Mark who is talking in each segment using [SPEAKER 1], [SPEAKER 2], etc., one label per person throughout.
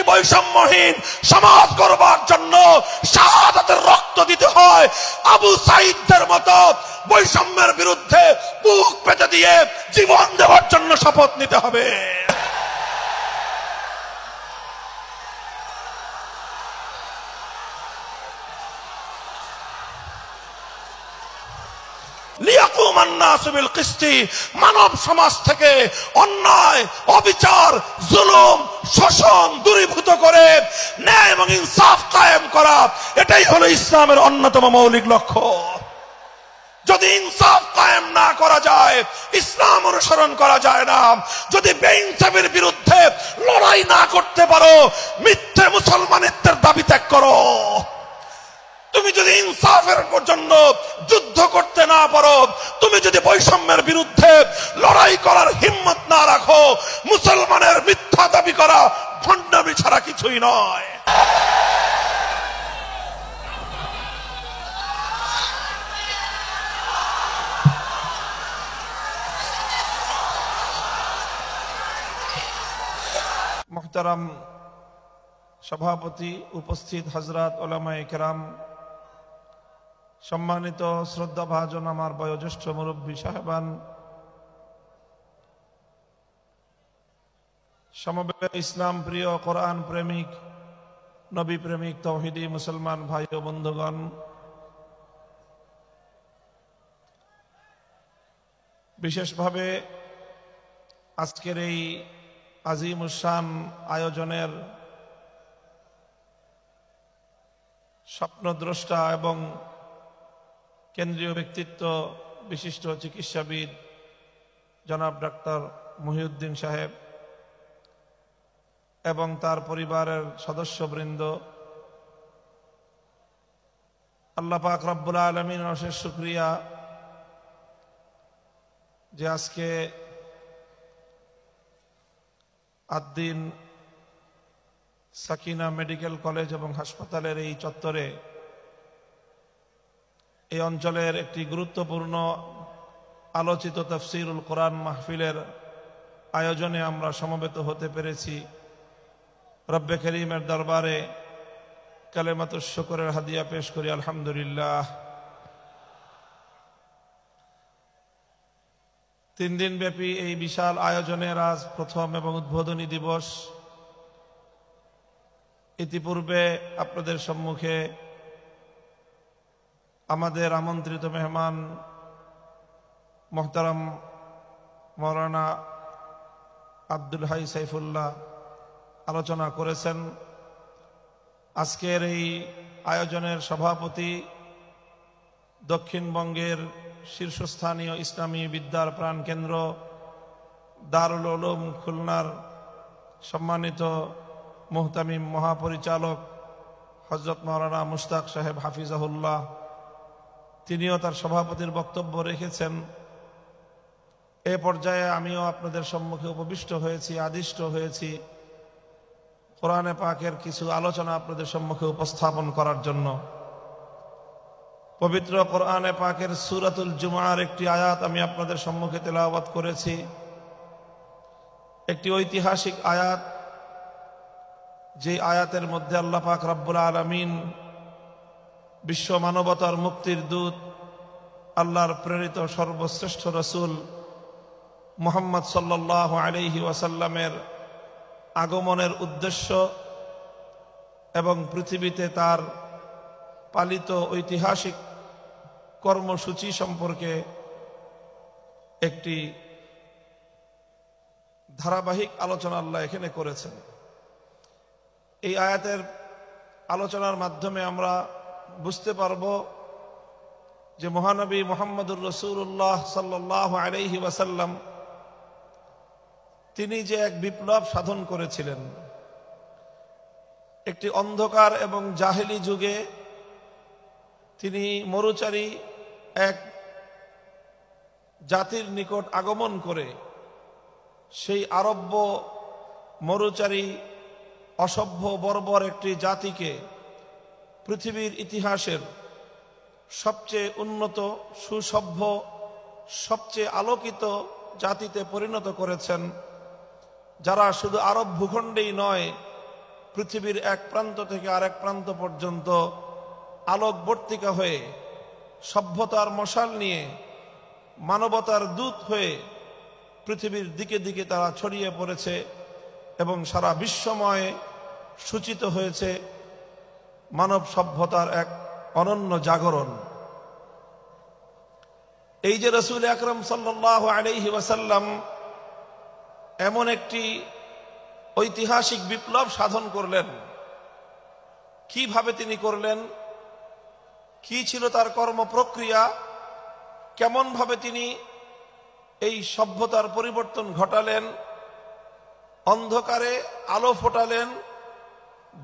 [SPEAKER 1] বৈষম্যহীন সমাজ গড়বার জন্য শাহাদাতের রক্ত দিতে হয়। আবু সাঈদের মতো বৈষম্যের বিরুদ্ধে বুক পেতে দিয়ে জীবন দেওয়ার জন্য শপথ নিতে হবে। মানব সমাজ থেকে অন্যায়, অবিচার, জুলুম, শোষণ দূরীভূত করে ন্যায় এবং ইনসাফ কায়েম করা, এটাই হলো ইসলামের অন্যতম মৌলিক লক্ষ্য। যদি ইনসাফ কায়েম না করা যায়, ইসলাম অনুসরণ করা যায় না। যদি বেইনসাফের বিরুদ্ধে লড়াই না করতে পারো, মিথ্যে মুসলমানিত্বের দাবি ত্যাগ করো। তুমি যদি ইনসাফের জন্য যুদ্ধ করতে না পারো, তুমি যদি বৈষম্যের বিরুদ্ধে লড়াই করার হিম্মত না রাখো, মুসলমানের মিথ্যা দাবি করা ভণ্ডামি ছাড়া কিছুই নয়। মুহতারাম সভাপতি, উপস্থিত হযরত উলামায়ে কেরাম, সম্মানিত শ্রদ্ধাভাজন আমার বয়োজ্যেষ্ঠ মুরব্বী সাহেবান, সমবেত ইসলাম প্রিয়, কোরআন প্রেমিক, নবী প্রেমিক, তাওহীদি মুসলমান ভাই ও বন্ধুগণ, বিশেষভাবে আজকের এই আজিমুশান আয়োজনের স্বপ্নদ্রষ্টা এবং কেন্দ্রীয় ব্যক্তিত্ব, বিশিষ্ট চিকিৎসাবিদ জনাব ডাক্তার মহিউদ্দিন সাহেব এবং তার পরিবারের সদস্যবৃন্দ, আল্লাহ পাক রব্বুল আলামিনের অশেষ শুকরিয়া যে আজকে আদ্দিন সাকিনা মেডিকেল কলেজ এবং হাসপাতালের এই চত্বরে, এই অঞ্চলের একটি গুরুত্বপূর্ণ আলোচিত তাফসীরুল কোরআন মাহফিলের আয়োজনে আমরা সমবেত হতে পেরেছি। রব্বে করিমের দরবারে কালেমাতুশ শুকরের হাদিয়া পেশ করি আলহামদুলিল্লাহ। 3 দিন ব্যাপী এই বিশাল আয়োজনের আজ প্রথম এবং উদ্বোধনী দিবস। ইতিপূর্বে আপনাদের সম্মুখে আমাদের আমন্ত্রিত মেহমান মোহতারাম মাওলানা আব্দুল হাই সাইফুল্লাহ আলোচনা করেছেন। আজকের এই আয়োজনের সভাপতি, দক্ষিণবঙ্গের শীর্ষস্থানীয় ইসলামী বিদ্যার প্রাণকেন্দ্র দারুল উলুম খুলনার সম্মানিত মুহতামিম মহাপরিচালক হযরত মাওলানা মুশতাক সাহেব হাফিজাহুল্লাহ, তিনিও তার সভাপতির বক্তব্য রেখেছেন। এ পর্যায়ে আমিও আপনাদের সম্মুখে উপবিষ্ট হয়েছি, আদিষ্ট হয়েছি কোরআনে পাকের কিছু আলোচনা আপনাদের সম্মুখে উপস্থাপন করার জন্য। পবিত্র কোরআনে পাকের সূরাতুল জুমআর একটি আয়াত আমি আপনাদের সম্মুখে তেলাওয়াত করেছি। একটি ঐতিহাসিক আয়াত, যে আয়াতের মধ্যে আল্লাহ পাক রব্বুল আলামিন বিশ্ব মানবতার মুক্তির দূত, আল্লাহর প্রেরিত সর্বশ্রেষ্ঠ রাসূল মুহাম্মদ সাল্লাল্লাহু আলাইহি ওয়াসাল্লামের আগমনের উদ্দেশ্য এবং পৃথিবীতে তার পালিত ঐতিহাসিক কর্মসূচি সম্পর্কে একটি ধারাবাহিক আলোচনা আল্লাহ এখানে করেছেন। এই আয়াতের আলোচনার মাধ্যমে আমরা বুঝতে পারব যে মহানবী মুহাম্মদুর রাসূলুল্লাহ সাল্লাল্লাহু আলাইহি ওয়াসাল্লাম তিনি যে এক বিপ্লব সাধন করেছিলেন। একটি অন্ধকার এবং জাহেলি যুগে তিনি মরুচারী এক জাতির নিকট আগমন করে সেই আরব্য মরুচারী অসভ্য বর্বর একটি জাতিকে পৃথিবীর ইতিহাসের সবচেয়ে উন্নত, সুসভ্য, সবচেয়ে আলোকিত জাতিতে পরিণত করেছেন, যারা শুধু আরব ভূখণ্ডেই নয় পৃথিবীর এক প্রান্ত থেকে আরেক প্রান্ত পর্যন্ত আলোকবর্তিকা হয়ে, সভ্যতার মশাল নিয়ে, মানবতার দূত হয়ে পৃথিবীর দিকে দিকে তারা ছড়িয়ে পড়েছে এবং সারা বিশ্বময় সূচিত হয়েছে মানব সভ্যতার এক অনন্য জাগরণ। এই যে রাসূল আকরাম সাল্লাল্লাহু আলাইহি ওয়াসাল্লাম এমন একটি ঐতিহাসিক বিপ্লব সাধন করলেন, কিভাবে তিনি করলেন, কি ছিল তার কর্মপ্রক্রিয়া, কেমন ভাবে তিনি এই সভ্যতার পরিবর্তন ঘটালেন, অন্ধকারে আলো ফোটালেন,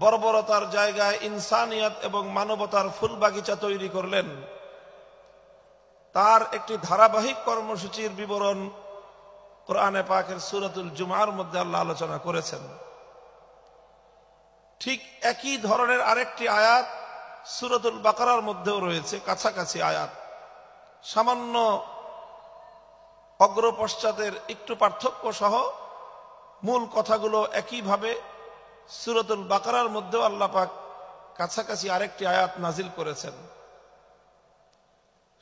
[SPEAKER 1] বর্বরতার জায়গায় ইনসানিয়ত এবং মানবতার ফুল বাগিচা তৈরি করলেন, তার একটি ধারাবাহিক কর্মসূচির বিবরণ কোরআনে পাকের সূরাতুল জুমার মধ্যে আল্লাহ আলোচনা করেছেন। ঠিক একই ধরনের আরেকটি আয়াত সূরাতুল বাকারার মধ্যেও রয়েছে, কাছাকাছি আয়াত, সামান্য অগ্রপশ্চাতের একটু পার্থক্য সহ মূল কথাগুলো একইভাবে সূরাতুল বাকারার মধ্যেও আল্লাহ পাক কাছাকাছি আরেকটি আয়াত নাজিল করেছেন।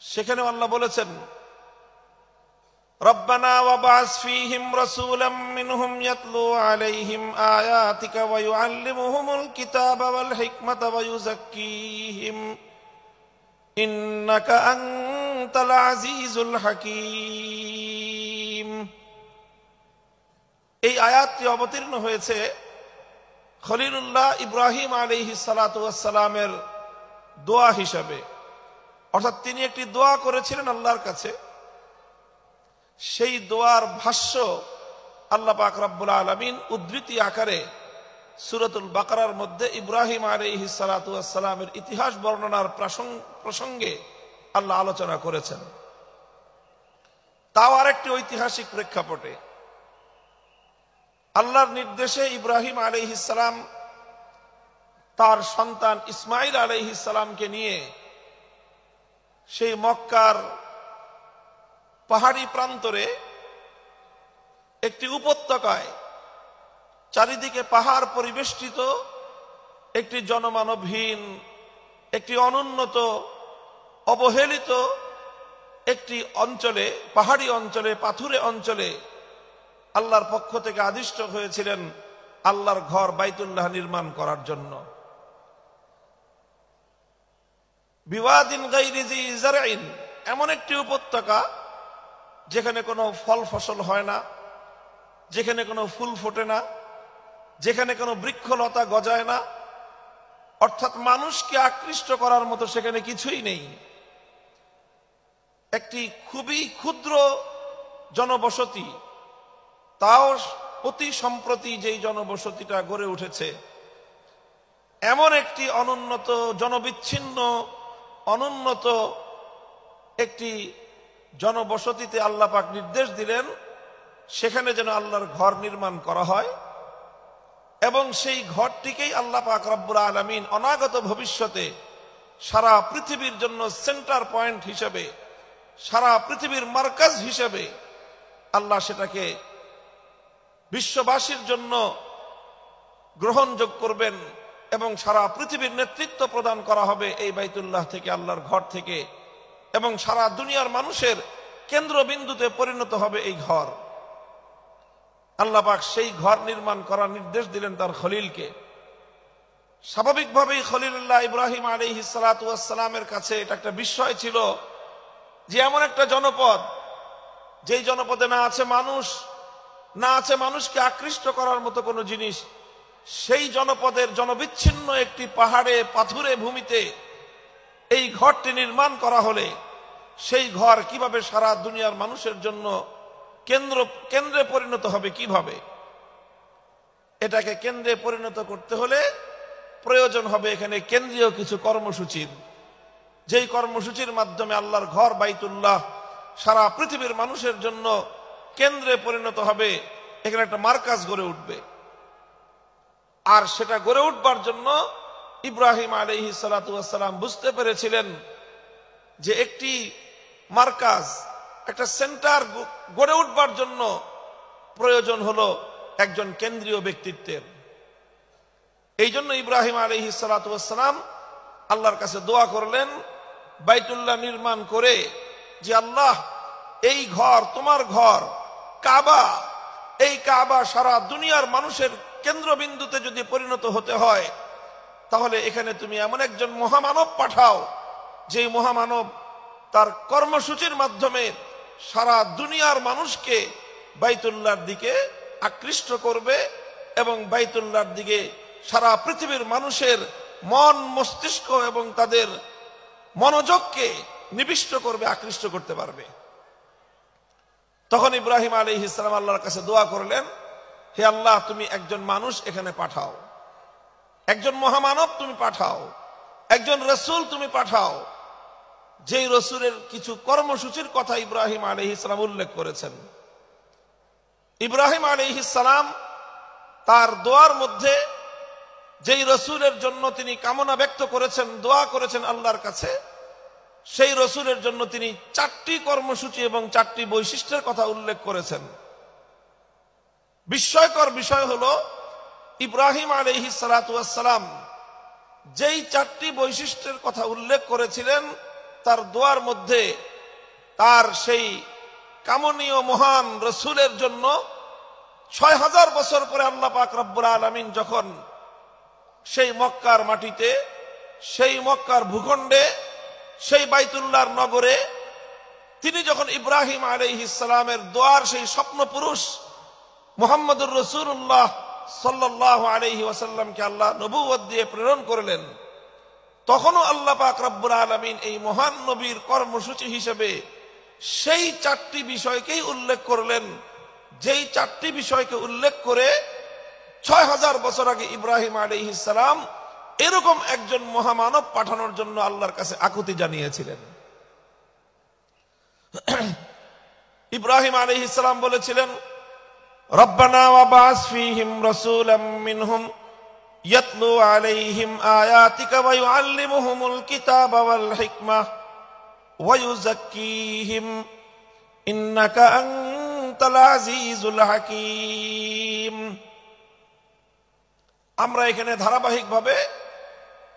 [SPEAKER 1] সেখানে আল্লাহ বলেছেন, রব্বানা ওয়াবআস ফীহিম রাসূলাম মিনহুম ইয়াতলু আলাইহিম আয়াতিকা ওয়া ইউআল্লিমুহুমুল কিতাবা ওয়াল হিকমাতা ওয়া ইউযাক্কিহিম ইন্নাকা আনতাল আজিজুল হাকীম। এই আয়াতটি অবতীর্ণ হয়েছে খলিলুল্লাহ ইব্রাহিম আলাইহিস সালাতু ওয়াস সালামের দোয়া হিসাবে, অর্থাৎ তিনি একটি দোয়া করেছিলেন আল্লাহর কাছে। সেই দোয়ার ভাষ্য আল্লাহ পাক রব্বুল আলামিন উদ্ধৃতি আকারে সূরাতুল বাকারার মধ্যে ইব্রাহিম আলাইহিস সালাতু ওয়াস সালামের ইতিহাস বর্ণনার প্রসঙ্গে আল্লাহ আলোচনা করেছেন। তাও আরেকটি ঐতিহাসিক প্রেক্ষাপটে আল্লাহর নির্দেশে ইব্রাহিম আলাইহিস সালাম তার সন্তান ইসমাইল আলাইহিস সালামকে নিয়ে সেই মক্কার পাহাড়ি প্রান্তরে একটি উপত্যকায়, চারিদিকে পাহাড় পরিবেষ্টিত একটি জনমানবহীন, একটি অনুন্নত, অবহেলিত একটি অঞ্চলে, পাহাড়ি অঞ্চলে, পাথুরে অঞ্চলে আল্লাহর পক্ষ থেকে আদিষ্ট হয়েছিলেন আল্লাহর ঘর বাইতুল্লাহ নির্মাণ করার জন্য। বিওয়াদিন গায়রি যি যারইন, এমন একটি উপত্যকা যেখানে কোনো ফল ফসল হয় না, যেখানে কোনো ফুল ফোটে না, যেখানে কোনো বৃক্ষলতা গজায় না, অর্থাৎ মানুষকে আকৃষ্ট করার মতো সেখানে কিছুই নেই। একটি খুবই ক্ষুদ্র জনবসতি, তাও অতি সম্প্রতি যেই জনবসতিটা গড়ে উঠেছে, এমন একটি অনুন্নত, জনবিচ্ছিন্ন, অনুন্নত একটি জনবসতিতে আল্লাহ পাক নির্দেশ দিলেন সেখানে যেন আল্লাহর ঘর নির্মাণ করা হয় এবং সেই ঘরটিকেই আল্লাহ পাক রব্বুল আলামিন অনাগত ভবিষ্যতে সারা পৃথিবীর জন্য সেন্টার পয়েন্ট হিসেবে, সারা পৃথিবীর মার্কাজ হিসেবে আল্লাহ সেটাকে বিশ্ববাসীর জন্য গ্রহণযোগ্য করবেন এবং সারা পৃথিবীর নেতৃত্ব প্রদান করা হবে এই বাইতুল্লাহ থেকে, আল্লাহর ঘর থেকে, এবং সারা দুনিয়ার মানুষের কেন্দ্রবিন্দুতে পরিণত হবে এই ঘর। আল্লাহ পাক সেই ঘর নির্মাণ করার নির্দেশ দিলেন তার খলিলকে। স্বাভাবিকভাবেই খলিলুল্লাহ ইব্রাহিম আলাইহিস সালাতু ওয়াস সালামের কাছে এটা একটা বিস্ময় ছিল যে এমন একটা জনপদ, যেই জনপদে না আছে মানুষ, না আছে মানুষকে আকৃষ্ট করার মতো কোনো জিনিস, সেই জনপদের জনবিচ্ছিন্ন একটি পাহাড়ে পাথুরে ভূমিতে এই ঘরটি নির্মাণ করা হলে সেই ঘর কিভাবে সারা দুনিয়ার মানুষের জন্য কেন্দ্রে পরিণত হবে, কিভাবে? এটাকে কেন্দ্রে পরিণত করতে হলে প্রয়োজন হবে এখানে কেন্দ্রীয় কিছু কর্মসূচির, যেই কর্মসূচির মাধ্যমে আল্লাহর ঘর বাইতুল্লাহ সারা পৃথিবীর মানুষের জন্য কেন্দ্রে পরিণত হবে, এখানে একটা মার্কাজ গড়ে উঠবে। আর সেটা গড়ে উঠবার জন্য ইব্রাহিম আলাইহিস সালাতু ওয়াস সালাম বুঝতে পেরেছিলেন যে একটি মার্কাজ, একটা সেন্টার গড়ে উঠবার জন্য প্রয়োজন হলো একজন কেন্দ্রীয় ব্যক্তিত্বের। এই জন্য ইব্রাহিম আলাইহিস সালাতু ওয়াস সালাম আল্লাহর কাছে দোয়া করলেন বাইতুল্লাহ নির্মাণ করে, যে আল্লাহ, এই ঘর তোমার ঘর কাবা, এই কাবা সারা দুনিয়ার মানুষের কেন্দ্রবিন্দুতে যদি পরিণত হতে হয়, তাহলে এখানে তুমি এমন একজন মহামানব পাঠাও, যে মহামানব তার কর্মসূচির মাধ্যমে সারা দুনিয়ার মানুষকে বাইতুল্লাহর দিকে আকৃষ্ট করবে এবং বাইতুল্লাহর দিকে সারা পৃথিবীর মানুষের মন মস্তিষ্ক এবং তাদের মনোযোগকে নিবিষ্ট করবে, আকৃষ্ট করতে পারবে। তখন ইব্রাহিম আলাইহিস সালাম আল্লাহর কাছে দোয়া করলেন, হে আল্লাহ, তুমি একজন মানুষ এখানে পাঠাও, একজন মহামানব তুমি পাঠাও, একজন রাসূল তুমি পাঠাও, যেই রাসূলের কিছু কর্মসূচির কথা ইব্রাহিম আলাইহিস সালাম উল্লেখ করেছেন। ইব্রাহিম আলাইহিস সালাম তার দোয়ার মধ্যে যেই রাসূলের জন্য তিনি কামনা ব্যক্ত করেছেন, দোয়া করেছেন আল্লাহর কাছে, সেই রাসূলের জন্য তিনি 4টি কর্মসূচি এবং 4টি বৈশিষ্ট্যের কথা উল্লেখ করেছেন। বিস্ময়কর বিষয় হলো, ইব্রাহিম আলাইহিস সালাতু ওয়াস সালাম যেই 4টি বৈশিষ্ট্যের কথা উল্লেখ করেছিলেন, তার দোয়ার মধ্যে তার সেই কামনীয় মহান রাসূলের জন্য 6000 বছর পরে আল্লাহ পাক রব্বুল আলামিন যখন সেই মক্কার মাটিতে, সেই মক্কার ভূখণ্ডে, সেই বাইতুল্লাহর নগরে তিনি যখন ইব্রাহিম আলাইহিস সালামের দোয়ার সেই স্বপ্ন পুরুষ মুহাম্মদুর রাসূলুল্লাহ সাল্লাল্লাহু আলাইহি ওয়াসাল্লামকে আল্লাহ নবুয়ত দিয়ে প্রেরণ করলেন, তখনও আল্লাহ পাক রব্বুল আলামিন এই মহান নবীর কর্মসূচি হিসেবে সেই 4টি বিষয়কেই উল্লেখ করলেন, যেই 4টি বিষয়কে উল্লেখ করে 6000 বছর আগে ইব্রাহিম আলাইহিস সালাম এরকম একজন মহামানব পাঠানোর জন্য আল্লাহর কাছে আকুতি জানিয়েছিলেন। ইব্রাহিম আলাইহিস সালাম বলেছিলেন, রব্বানা ওয়াবাস ফীহিম রাসূলাম মিনহুম ইয়াতলু আলাইহিম আয়াতিকা ওয়া ইউআল্লিমুহুমুল কিতাবা ওয়াল হিকমাহ ওয়া ইউযাক্কিহিম ইন্নাকা আনতাল আজিজুল হাকীম। আমরা এখানে ধারাবাহিকভাবে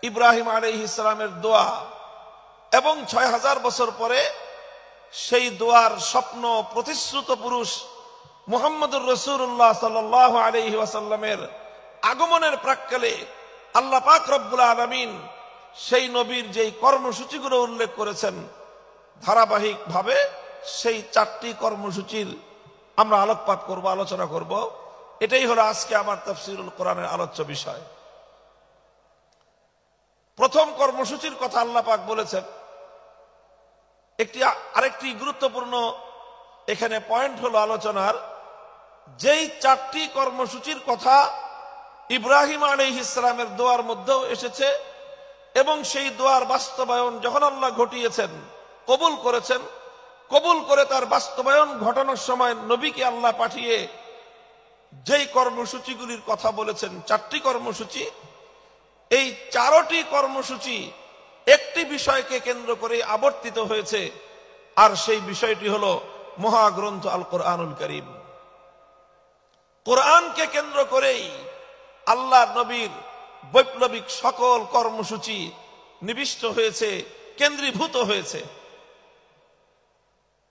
[SPEAKER 1] ইব্রাহিম আলাইহিস সালামের দোয়া এবং 6000 বছর পরে সেই দোয়ার স্বপ্ন প্রতিশ্রুত পুরুষ মুহাম্মদুর রাসূলুল্লাহ সাল্লাল্লাহু আলাইহি ওয়াসাল্লামের আগমনের প্রাক্কালে আল্লাহ পাক রব্বুল আলামিন সেই নবীর যেই কর্মসূচিগুলো উল্লেখ করেছেন, ধারাবাহিকভাবে সেই 4টি কর্মসূচির আমরা আলোকপাত করব, আলোচনা করব। এটাই হলো আজকে আমার তাফসীরুল কোরআনের আলোচ্য বিষয়। প্রথম কর্মসূচির কথা আল্লাহ পাক বলেছেন। আরেকটি গুরুত্বপূর্ণ এখানে পয়েন্ট হলো আলোচনার, যেই 4টি কর্মসূচির কথা ইব্রাহিম আলাইহিস সালামের দোয়ার মধ্যেও এসেছে এবং সেই দোয়ার বাস্তবায়ন যখন আল্লাহ ঘটিয়েছেন, কবুল করেছেন, কবুল করে তার বাস্তবায়ন ঘটানোর সময় নবীকে আল্লাহ পাঠিয়ে যেই কর্মসূচিগুলির কথা বলেছেন, 4টি কর্মসূচি, এই 4টি কর্মসূচি একটি বিষয়কে কেন্দ্র করে আবর্তিত হয়েছে, আর সেই বিষয়টি হলো মহাগ্রন্থ আল কোরআনুল কারীম। কোরআনকে কেন্দ্র করেই আল্লাহ নবীর বৈপ্লবিক সকল কর্মসূচি নিবিষ্ট হয়েছে, কেন্দ্রীভূত হয়েছে।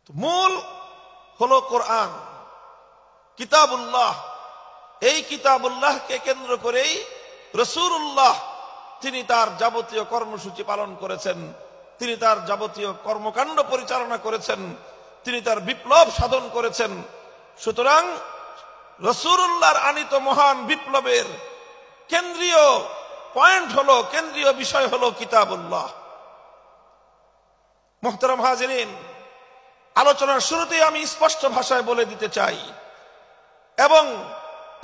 [SPEAKER 1] মূল হলো কোরআন, কিতাবুল্লাহ। এই কিতাবুল্লাহকে কেন্দ্র করেই রাসূলুল্লাহ তিনি তার যাবতীয় কর্মসূচি পালন করেছেন, তিনি তার যাবতীয় কর্মকাণ্ড পরিচালনা করেছেন, তিনি তার বিপ্লব সাধন করেছেন। সুতরাং রাসূলুল্লাহর আনিত মহান বিপ্লবের কেন্দ্রীয় পয়েন্ট হলো, কেন্দ্রীয় বিষয় হলো কিতাবুল্লাহ। মুহতারাম হাজিরিন, আলোচনার শুরুতেই আমি স্পষ্ট ভাষায় বলে দিতে চাই এবং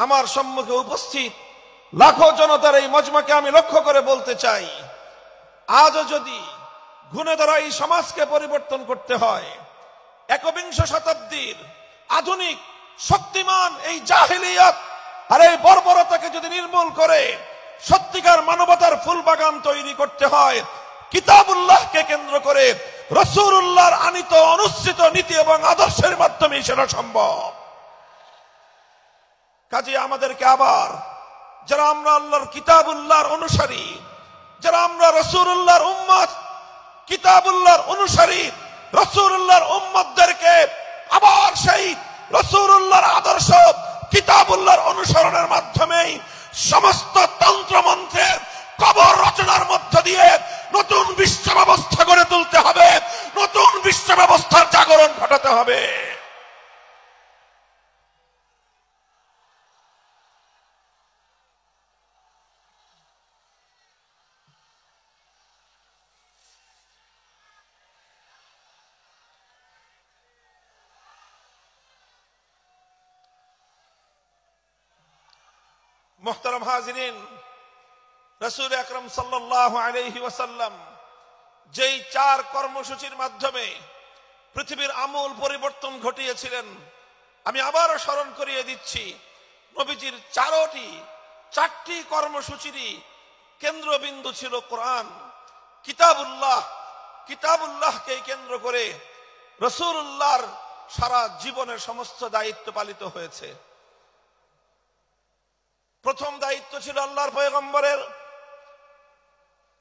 [SPEAKER 1] আমার সম্মুখে উপস্থিত লাখো জনতার এই মজমাকে আমি লক্ষ্য করে বলতে চাই, আজও যদি ঘুণে ধরা এই সমাজকে পরিবর্তন করতে হয়, একবিংশ শতাব্দীর আধুনিক শক্তিমান এই জাহেলিয়াত আর এই বর্বরতাকে যদি নির্মূল করে সত্যিকার মানবতার ফুলবাগান তৈরি করতে হয়, কিতাবুল্লাহকে কেন্দ্র করে রাসূলুল্লাহর আনিত অনুসৃত নীতি এবং আদর্শের মাধ্যমে সেটা সম্ভব। কাজে আমাদেরকে আবার যারা আমরা আল্লাহর কিতাবুল্লাহর অনুসারী, যারা আমরা রাসূলুল্লাহর উম্মত, কিতাবুল্লাহর অনুসারী, রাসূলুল্লাহর উম্মতদেরকে আবার সেই রাসূলুল্লাহর আদর্শ কিতাবুল্লাহর অনুসরণের মাধ্যমেই সমস্ত তন্ত্রমন্ত্রের কবর রচনার মধ্য দিয়ে নতুন বিশ্ব ব্যবস্থা গড়ে তুলতে হবে, নতুন বিশ্ব ব্যবস্থার জাগরণ ঘটাতে হবে। মুহতারাম হাজিরিন, রাসূল আকরাম সাল্লাল্লাহু আলাইহি ওয়াসাল্লাম যেই 4 কর্মসূচির মাধ্যমে পৃথিবীর আমূল পরিবর্তন ঘটিয়েছিলেন, আমি আবারও স্মরণ করিয়ে দিচ্ছি। নবীজির 4টি কর্মসূচিরই কেন্দ্রবিন্দু ছিল কোরআন, কিতাবুল্লাহ। কিতাবুল্লাহকে কেন্দ্র করে রাসূলুল্লাহর সারা জীবনের সমস্ত দায়িত্ব পালিত হয়েছে। প্রথম দায়িত্ব ছিল আল্লাহর পয়গম্বরের,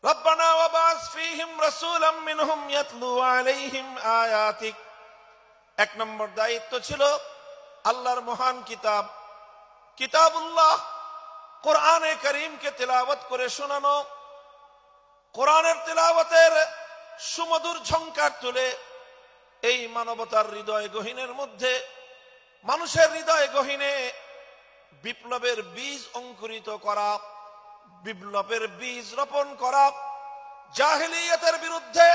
[SPEAKER 1] রব্বানা ওয়াবাস ফীহিম রাসূলাম মিনহুম ইয়াতলু আলাইহিম আয়াতিক। 1 নম্বর দায়িত্ব ছিল আল্লাহর মহান কিতাব কিতাবুল্লাহ, কোরআনে কারীমকে তেলাওয়াত করে শোনানো, কোরআনের তেলাওয়াতের সুমধুর ঝংকার তুলে এই মানবতার হৃদয় গহীনের মধ্যে, মানুষের হৃদয় গহীনে বিপ্লবের বীজ অঙ্কুরিত করা, বিপ্লবের বীজ রোপণ করা, জাহেলিয়াতের বিরুদ্ধে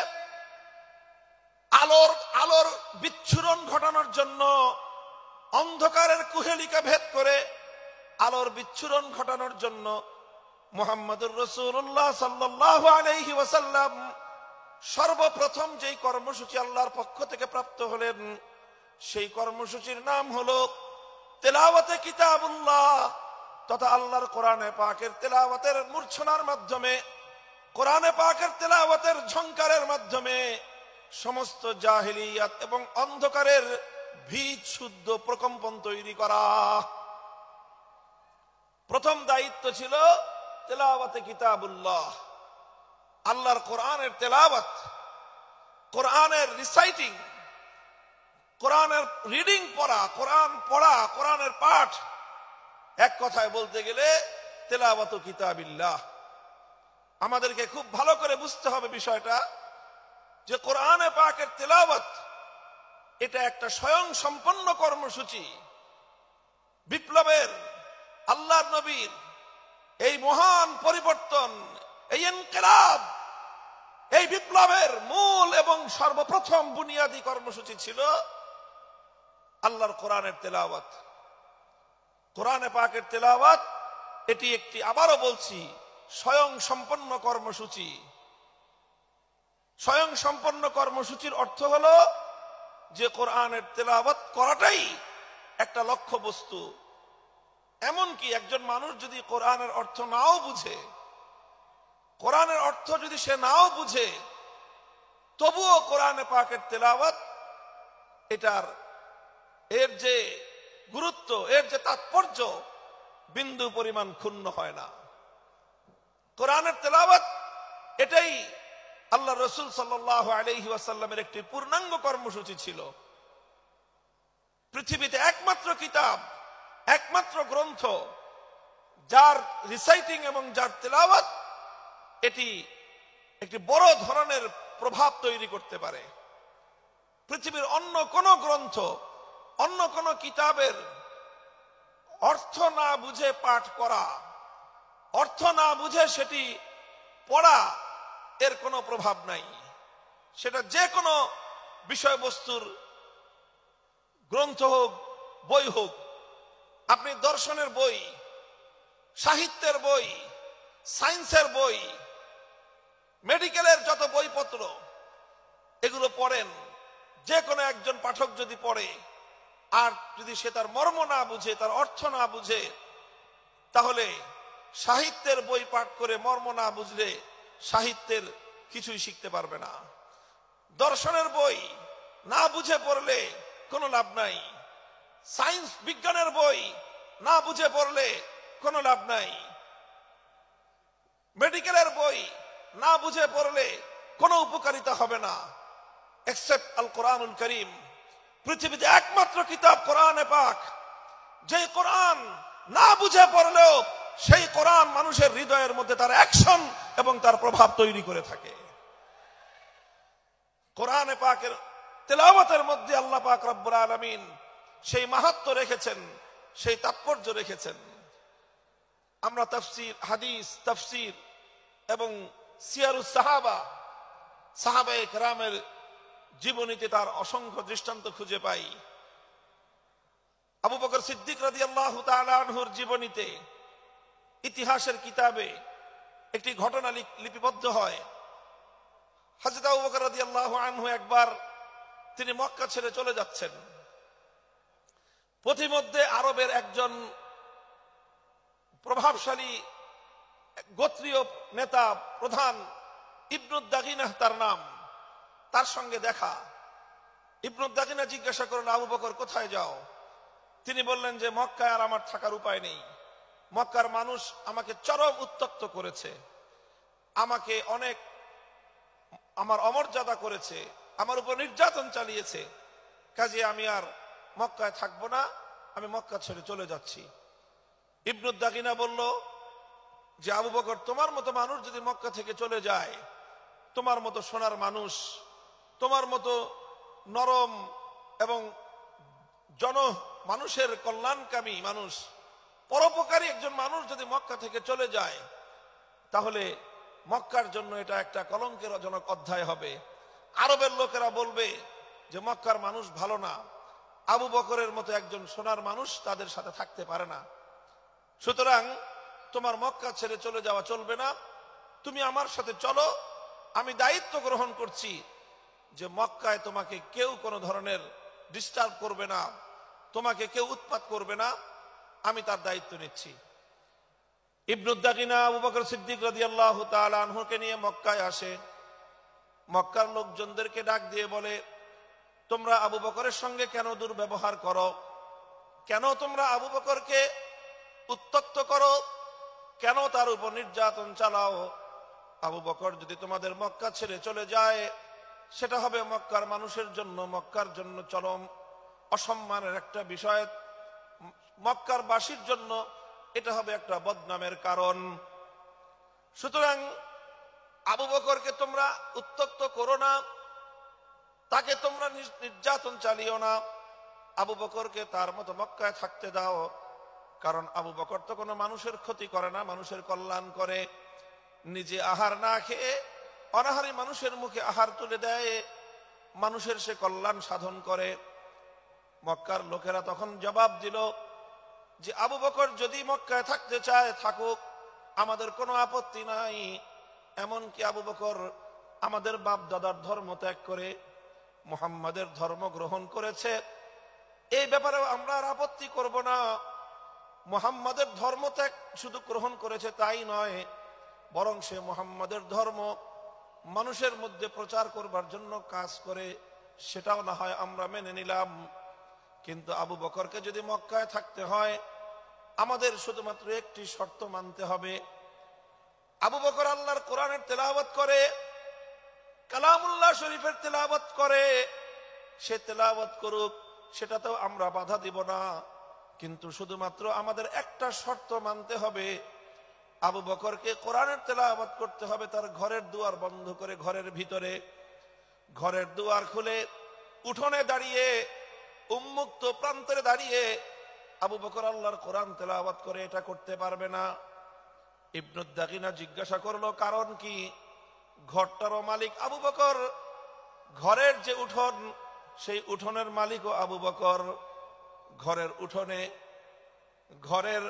[SPEAKER 1] আলোর বিচ্ছুরণ ঘটানোর জন্য অন্ধকারের কুহেলিকা ভেদ করে আলোর বিচ্ছুরণ ঘটানোর জন্য মুহাম্মদুর রাসূলুল্লাহ সাল্লাল্লাহু আলাইহি ওয়াসাল্লাম সর্বপ্রথম যেই কর্মসূচি আল্লাহর পক্ষ থেকে প্রাপ্ত হলেন, সেই কর্মসূচির নাম হলো তেলাওয়াতে কিতাবুল্লাহ, তথা আল্লাহর কোরআনে পাকের তেলাওয়াতের মূর্ছনার মাধ্যমে, কোরআনে পাকের তেলাওয়াতের ঝংকারের মাধ্যমে সমস্ত জাহেলিয়াত এবং অন্ধকারের বীজ শুদ্ধ প্রকম্পন তৈরি করা। প্রথম দায়িত্ব ছিল তেলাওয়াতে কিতাবুল্লাহ, আল্লাহর কোরআনের তেলাওয়াত, কোরআনের রিসাইটিং, কোরআনের রিডিং পড়া, কোরআনের পাঠ। এক কথায় বলতে গেলে তেলাওয়াত কিতাবিল্লাহ। আমাদেরকে খুব ভালো করে বুঝতে হবে বিষয়টা, যে কোরআনে পাকের তেলাওয়াত এটা একটা স্বয়ং সম্পন্ন কর্মসূচি। বিপ্লবের, আল্লাহর নবীর এই মহান পরিবর্তন, এই ইনকিলাব, এই বিপ্লবের মূল এবং সর্বপ্রথম বুনিয়াদী কর্মসূচি ছিল আল্লাহর কোরআনের তেলাওয়াত। কোরআনে পাকের তেলাওয়াত এটি একটি, আবারও বলছি, স্বয়ং সম্পন্ন কর্মসূচি। স্বয়ং সম্পন্ন কর্মসূচির অর্থ হলো যে কোরআনের তেলাওয়াত করাটাই একটা লক্ষ্য বস্তু। এমনকি একজন মানুষ যদি কোরআনের অর্থ নাও বুঝে, কোরআনের অর্থ যদি সে নাও বুঝে, তবুও কোরআনে পাকের তেলাওয়াত এর যে গুরুত্ব, এর যে তাৎপর্য বিন্দু পরিমাণ ক্ষুণ্ণ হয় না। কোরআনের তেলাওয়াত এটাই আল্লাহ রাসূল সাল্লাল্লাহু আলাইহি ওয়াসাল্লামের একটি পূর্ণাঙ্গ কর্মসূচি ছিল। পৃথিবীতে একমাত্র কিতাব, একমাত্র গ্রন্থ যার রিসাইটিং এবং যার তেলাওয়াত এটি একটি বড় ধরনের প্রভাব তৈরি করতে পারে। পৃথিবীর অন্য কোন গ্রন্থ, অন্য কোন কিতাবের অর্থ না বুঝে পাঠ করা, অর্থ না বুঝে সেটি পড়া, এর কোনো প্রভাব নাই। সেটা যে কোনো বিষয়বস্তুর গ্রন্থ হোক, বই হোক। আপনি দর্শনের বই, সাহিত্যের বই, সায়েন্সের বই, মেডিকেলের যত বইপত্র, এগুলো পড়েন, যে কোনো একজন পাঠক যদি পড়ে আর যদি সে তার মর্ম না বুঝে, তার অর্থ না বুঝে, তাহলে সাহিত্যের বই পাঠ করে মর্ম না বুঝলে সাহিত্যের কিছুই শিখতে পারবে না। দর্শনের বই না বুঝে পড়লে কোনো লাভ নাই। সায়েন্স বিজ্ঞানের বই না বুঝে পড়লে কোনো লাভ নাই। না বুঝে পড়লে কোনো উপকারিতা হবে না, এক্সেপ্ট আল কোরআনুল করিম। পৃথিবীতে একমাত্র কিতাব কোরআনে পাক, যে কোরআন না বুঝে পড়লেও সেই কোরআন মানুষের হৃদয়ের মধ্যে তার অ্যাকশন এবং তার প্রভাব তৈরি করে থাকে। কোরআনে পাকের তেলাওয়াতের মধ্যে আল্লাহ পাক রব্বুল আলামিন সেই মাহাত্ম্য রেখেছেন, সেই তাৎপর্য রেখেছেন। আমরা তাফসীর, হাদিস, তাফসীর এবং সিয়ারুস সাহাবা, সাহাবায়ে কেরামের জীবনীতে তার অসংখ্য দৃষ্টান্ত খুঁজে পাই। আবু বকর সিদ্দিক রাদিয়াল্লাহু তাআলা আনহুর জীবনীতে, ইতিহাসের কিতাবে একটি ঘটনা লিপিবদ্ধ হয়। হযরত আবু বকর রাদিয়াল্লাহু আনহু একবার তিনি মক্কা ছেড়ে চলে যাচ্ছেন। পথিমধ্যে আরবের একজন প্রভাবশালী গোত্রীয় নেতা, প্রধান, ইবনুদ দাগিনাহ তার নাম, তার সঙ্গে দেখা। ইবনুদ দাগিনা জিজ্ঞাসা করলেন, আবু বকর কোথায় যাও? তিনি বললেন যে মক্কায় আর আমার থাকার উপায় নেই, মক্কার মানুষ আমাকে চরম উত্ত্যক্ত করেছে, আমাকে অনেক আমার অমর্যাদা করেছে, আমার উপর নির্যাতন চালিয়েছে, কাজে আমি আর মক্কায় থাকবো না, আমি মক্কা ছেড়ে চলে যাচ্ছি। ইবনুদ দাগিনা বলল যে আবু বকর, তোমার মতো মানুষ যদি মক্কা থেকে চলে যায়, তোমার মতো সোনার মানুষ, তোমার মতো নরম এবং মানুষের কল্যাণকামী মানুষ, পরোপকারী একজন মানুষ যদি মক্কা থেকে চলে যায়, তাহলে মক্কার জন্য এটা একটা কলঙ্কের জনক অধ্যায় হবে। আরবের লোকেরা বলবে যে মক্কার মানুষ ভালো না, আবু বকরের মতো একজন সোনার মানুষ তাদের সাথে থাকতে পারে না, সুতরাং তোমার মক্কা ছেড়ে চলে যাওয়া চলবে না, তুমি আমার সাথে চলো, আমি দায়িত্ব গ্রহণ করছি যে মক্কায় তোমাকে কেউ কোনো ধরনের ডিস্টার্ব করবে না, তোমাকে কেউ উৎপাত করবে না, আমি তার দায়িত্ব নিচ্ছি। ইবনুদ দাগিনা আবু বকর সিদ্দিক রাদিয়াল্লাহু তাআলা আনহুকে নিয়ে মক্কায় আসে। মক্কার লোকজনদেরকে ডাক দিয়ে বলে, তোমরা আবু বকরের সঙ্গে কেন দুর্ব্যবহার করো? কেন তোমরা আবু বকরকে উত্ত্যক্ত করো? কেন তার উপর নির্যাতন চালাও? আবু বকর যদি তোমাদের মক্কা ছেড়ে চলে যায়, সেটা হবে মক্কার মানুষের জন্য, মক্কার জন্য চরম অসম্মানের একটা বিষয়, মক্কার বাসীর জন্য এটা হবে একটা বদনামের কারণ। সুতরাং আবু বকরকে তোমরা উত্ত্যক্ত করো না, তাকে তোমরা নির্যাতন চালিও না, আবু বকরকে তার মতো মক্কায় থাকতে দাও, কারণ আবু বকর তো কোনো মানুষের ক্ষতি করে না, মানুষের কল্যাণ করে, নিজে আহার না খেয়ে অনাহারী মানুষের মুখে আহার তুলে দেয়, মানুষের সে কল্যাণ সাধন করে। মক্কার লোকেরা তখন জবাব দিল যে আবু বকর যদি মক্কায় থাকতে চায় থাকুক, আমাদের কোনো আপত্তি নাই, এমনকি আবু বকর আমাদের বাপ দাদার ধর্ম ত্যাগ করে মুহাম্মাদের ধর্ম গ্রহণ করেছে, এই ব্যাপারে আমরা আর আপত্তি করব না। মুহাম্মাদের ধর্ম ত্যাগ শুধু গ্রহণ করেছে তাই নয়, বরং সে মুহাম্মাদের ধর্ম মানুষের মধ্যে প্রচার করবার জন্য কাজ করে, সেটাও না হয় আমরা মেনে নিলাম, কিন্তু আবু বকরকে যদি মক্কায় থাকতে হয় আমাদের শুধুমাত্র একটি শর্ত মানতে হবে। আবু বকর আল্লাহর কোরআনের তেলাওয়াত করে, কালামুল্লাহ শরীফের তেলাওয়াত করে, সে তেলাওয়াত করুক, সেটাতেও আমরা বাধা দিব না, কিন্তু শুধুমাত্র আমাদের একটা শর্ত মানতে হবে, আবু বকরকে কোরআনের তেলাওয়াত করতে হবে তার ঘরের দুয়ার বন্ধ করে, ঘরের ভিতরে, ঘরের দুয়ার খুলে উঠোনে দাঁড়িয়ে, উন্মুক্ত প্রান্তরে দাঁড়িয়ে আবু বকর আল্লাহর কোরআন তেলাওয়াত করে, এটা করতে পারবে না। ইবনুদ দাগিনা জিজ্ঞাসা করলো কারণ কি? ঘরটারও মালিক আবু বকর, ঘরের যে উঠোন সেই উঠোনের মালিকও আবু বকর, ঘরের উঠোনে, ঘরের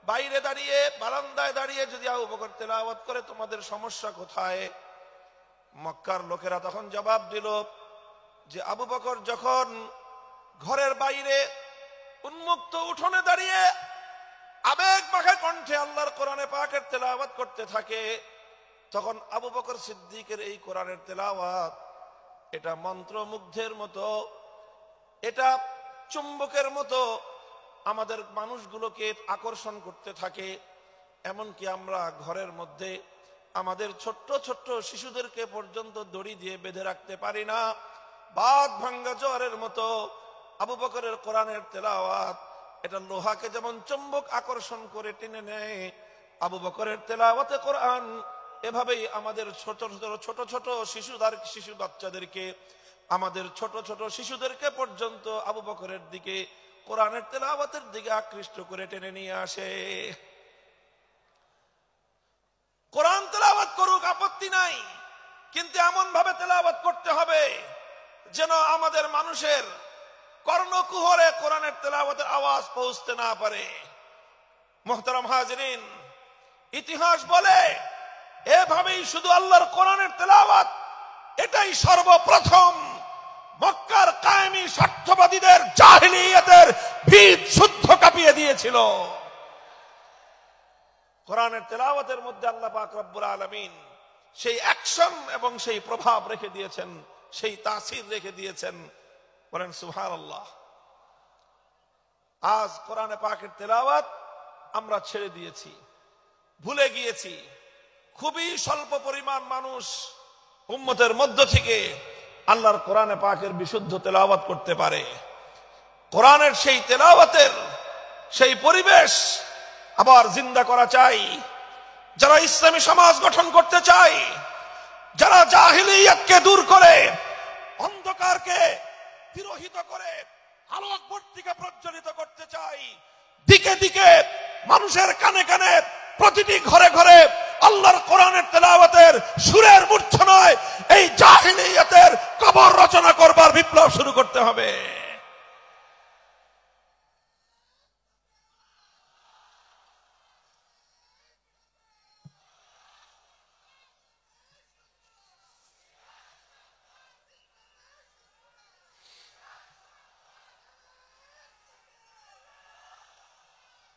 [SPEAKER 1] বাইরে দাঁড়িয়ে, বারান্দায় দাঁড়িয়ে যদি আবু বকর তেলাওয়াত করে তোমাদের সমস্যা কোথায়? মক্কার লোকেরা তখন জবাব দিল যে আবু বকর যখন ঘরের বাইরে উন্মুক্ত উঠোনে দাঁড়িয়ে আবেগ মাখা কণ্ঠে আল্লাহর কোরআনে পাকের তেলাওয়াত করতে থাকে, তখন আবু বকর সিদ্দিকের এই কোরআনের তেলাওয়াত এটা মন্ত্রমুগ্ধের মতো, এটা চুম্বকের মতো আমাদের মানুষগুলোকে আকর্ষণ করতে থাকে। এমনকি আমরা ঘরের মধ্যে আমাদের ছোট্ট ছোট্ট শিশুদেরকে পর্যন্ত দড়ি দিয়ে বেঁধে রাখতে পারি না। বাঘ ভাঙ্গা জোয়ারের মতো আবু বকরের কোরআনের তেলাওয়াত এটা লোহাকে যেমন চুম্বক আকর্ষণ করে টেনে নেয়, আবু বকরের তেলাওয়াতে কোরআন এভাবেই আমাদের ছোট ছোট শিশু বাচ্চাদেরকে, আমাদের ছোট ছোট শিশুদেরকে পর্যন্ত আবু বকরের দিকে, কোরআনের তেলাওয়াতের দিকে আকৃষ্ট করে টেনে নিয়ে আসে। কোরআন তেলাওয়াত করুক, আপত্তি নাই, কিন্তু এমন ভাবে তেলাওয়াত করতে হবে যেন আমাদের মানুষের কর্ণকুহরে কোরআনের তেলাওয়াতের আওয়াজ পৌঁছতে না পারে। মুহতারাম হাজিরিন, ইতিহাস বলে এভাবেই শুধু আল্লাহর কোরআনের তেলাওয়াত এটাই সর্বপ্রথম মক্কার কায়েমি স্বার্থবাদীদের জাহিলিয়াতের ভিত শুদ্ধ কাঁপিয়ে দিয়েছিল। কোরআনের তেলাওয়াতের মধ্যে আল্লাহ পাক রব্বুল আলামিন সেই অ্যাকশন এবং সেই প্রভাব রেখে দিয়েছেন, সেই তাসির রেখে দিয়েছেন। বলেন সুবহানাল্লাহ। আজ কোরআনে পাকের তেলাওয়াত আমরা ছেড়ে দিয়েছি, ভুলে গিয়েছি। খুবই স্বল্প পরিমাণ মানুষ উম্মতের মধ্য থেকে আল্লাহর কোরআনে পাকের বিশুদ্ধ তেলাওয়াত করতে পারে। কোরআনের সেই তেলাওয়াতের সেই পরিবেশ আবার জিন্দা করা চাই। যারা ইসলামী সমাজ গঠন করতে চায়, যারা জাহিলিয়াতকে দূর করে অন্ধকারকে তিরোহিত করে আলোক বর্তিকা প্রজ্বলিত করতে চাই, দিকে দিকে মানুষের কানে কানে প্রতিটি ঘরে ঘরে আল্লাহর কোরআনের তেলাওয়াতের সুরের মূর্ছনায় এই জাহিলিয়াতের কবর রচনা করবার বিপ্লব শুরু করতে হবে।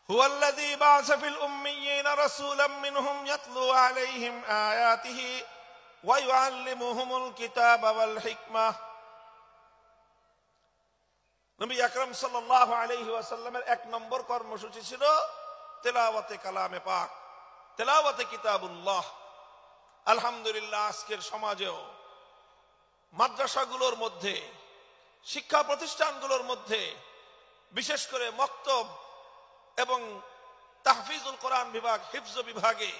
[SPEAKER 1] هو الذي بعث في الأميين رسولا منهم يتلو عليهم آياته ويعلمهم الكتاب والحكمة। নবী আকরাম সাল্লাল্লাহু আলাইহি ওয়াসাল্লামের এক নম্বর কর্মসূচি ছিল তেলাওয়াতে কালামে পাক, তেলাওয়াতে কিতাবুল্লাহ। আলহামদুলিল্লাহ, আজকের সমাজেও মাদ্রাসাগুলোর মধ্যে, শিক্ষা প্রতিষ্ঠানগুলোর মধ্যে, বিশেষ করে মক্তব এবং তাহফিজুল কোরআন বিভাগ, হিফজ বিভাগে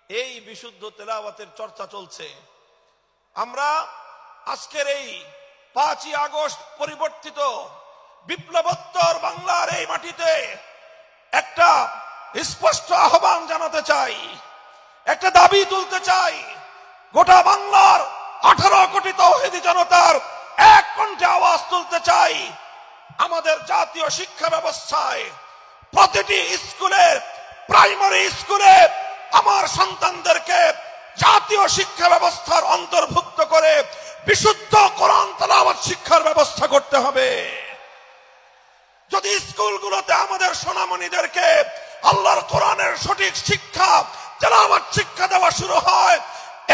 [SPEAKER 1] এই বিশুদ্ধ তেলাওয়াতের চর্চা চলছে। আমরা আজকের এই 5ই আগস্ট পরিবর্তিত বিপ্লবোত্তর বাংলার এই মাটিতে একটা স্পষ্ট আহ্বান জানাতে চাই, একটা দাবি তুলতে চাই। গোটা বাংলার 18 কোটি তাওহীদি জনতার এক কণ্ঠে আওয়াজ তুলতে চাই। আমাদের জাতীয় শিক্ষা ব্যবস্থায় প্রতিটি স্কুলে, প্রাইমারি স্কুলে আমার সন্তানদেরকে জাতীয় শিক্ষা ব্যবস্থার অন্তর্ভুক্ত করে বিশুদ্ধ কোরআন তেলাওয়াত শিক্ষার ব্যবস্থা করতে হবে। যদি স্কুলগুলোতে আমাদের সোনামণিদেরকে আল্লাহর কোরআনের সঠিক শিক্ষা, তেলাওয়াত শিক্ষা দেওয়া শুরু হয়,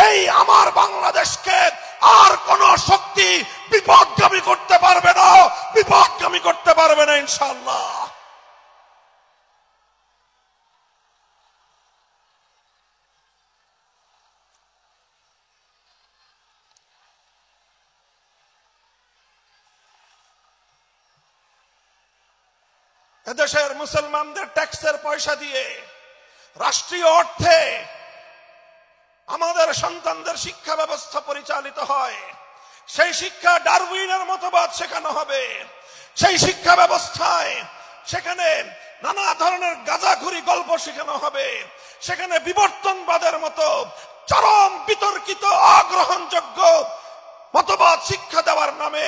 [SPEAKER 1] এই আমার বাংলাদেশকে আর কোন শক্তি বিপদগামী করতে পারবে না, বিপদগামী করতে পারবে না ইনশাআল্লাহ। এদেশের মুসলমানদের ট্যাক্সের পয়সা দিয়ে, রাষ্ট্রীয় অর্থে আমাদের সন্তানদের শিক্ষা ব্যবস্থা পরিচালিত হয়। সেই শিক্ষা ডারউইনের মতবাদ শেখানো হবে। সেই শিক্ষা ব্যবস্থায় সেখানে নানা ধরনের গাঁজাখুরি গল্প শেখানো হবে। সেখানে বিবর্তনবাদের মতো চরম বিতর্কিত, অগ্রহণযোগ্য মতবাদ শিক্ষা দেওয়ার নামে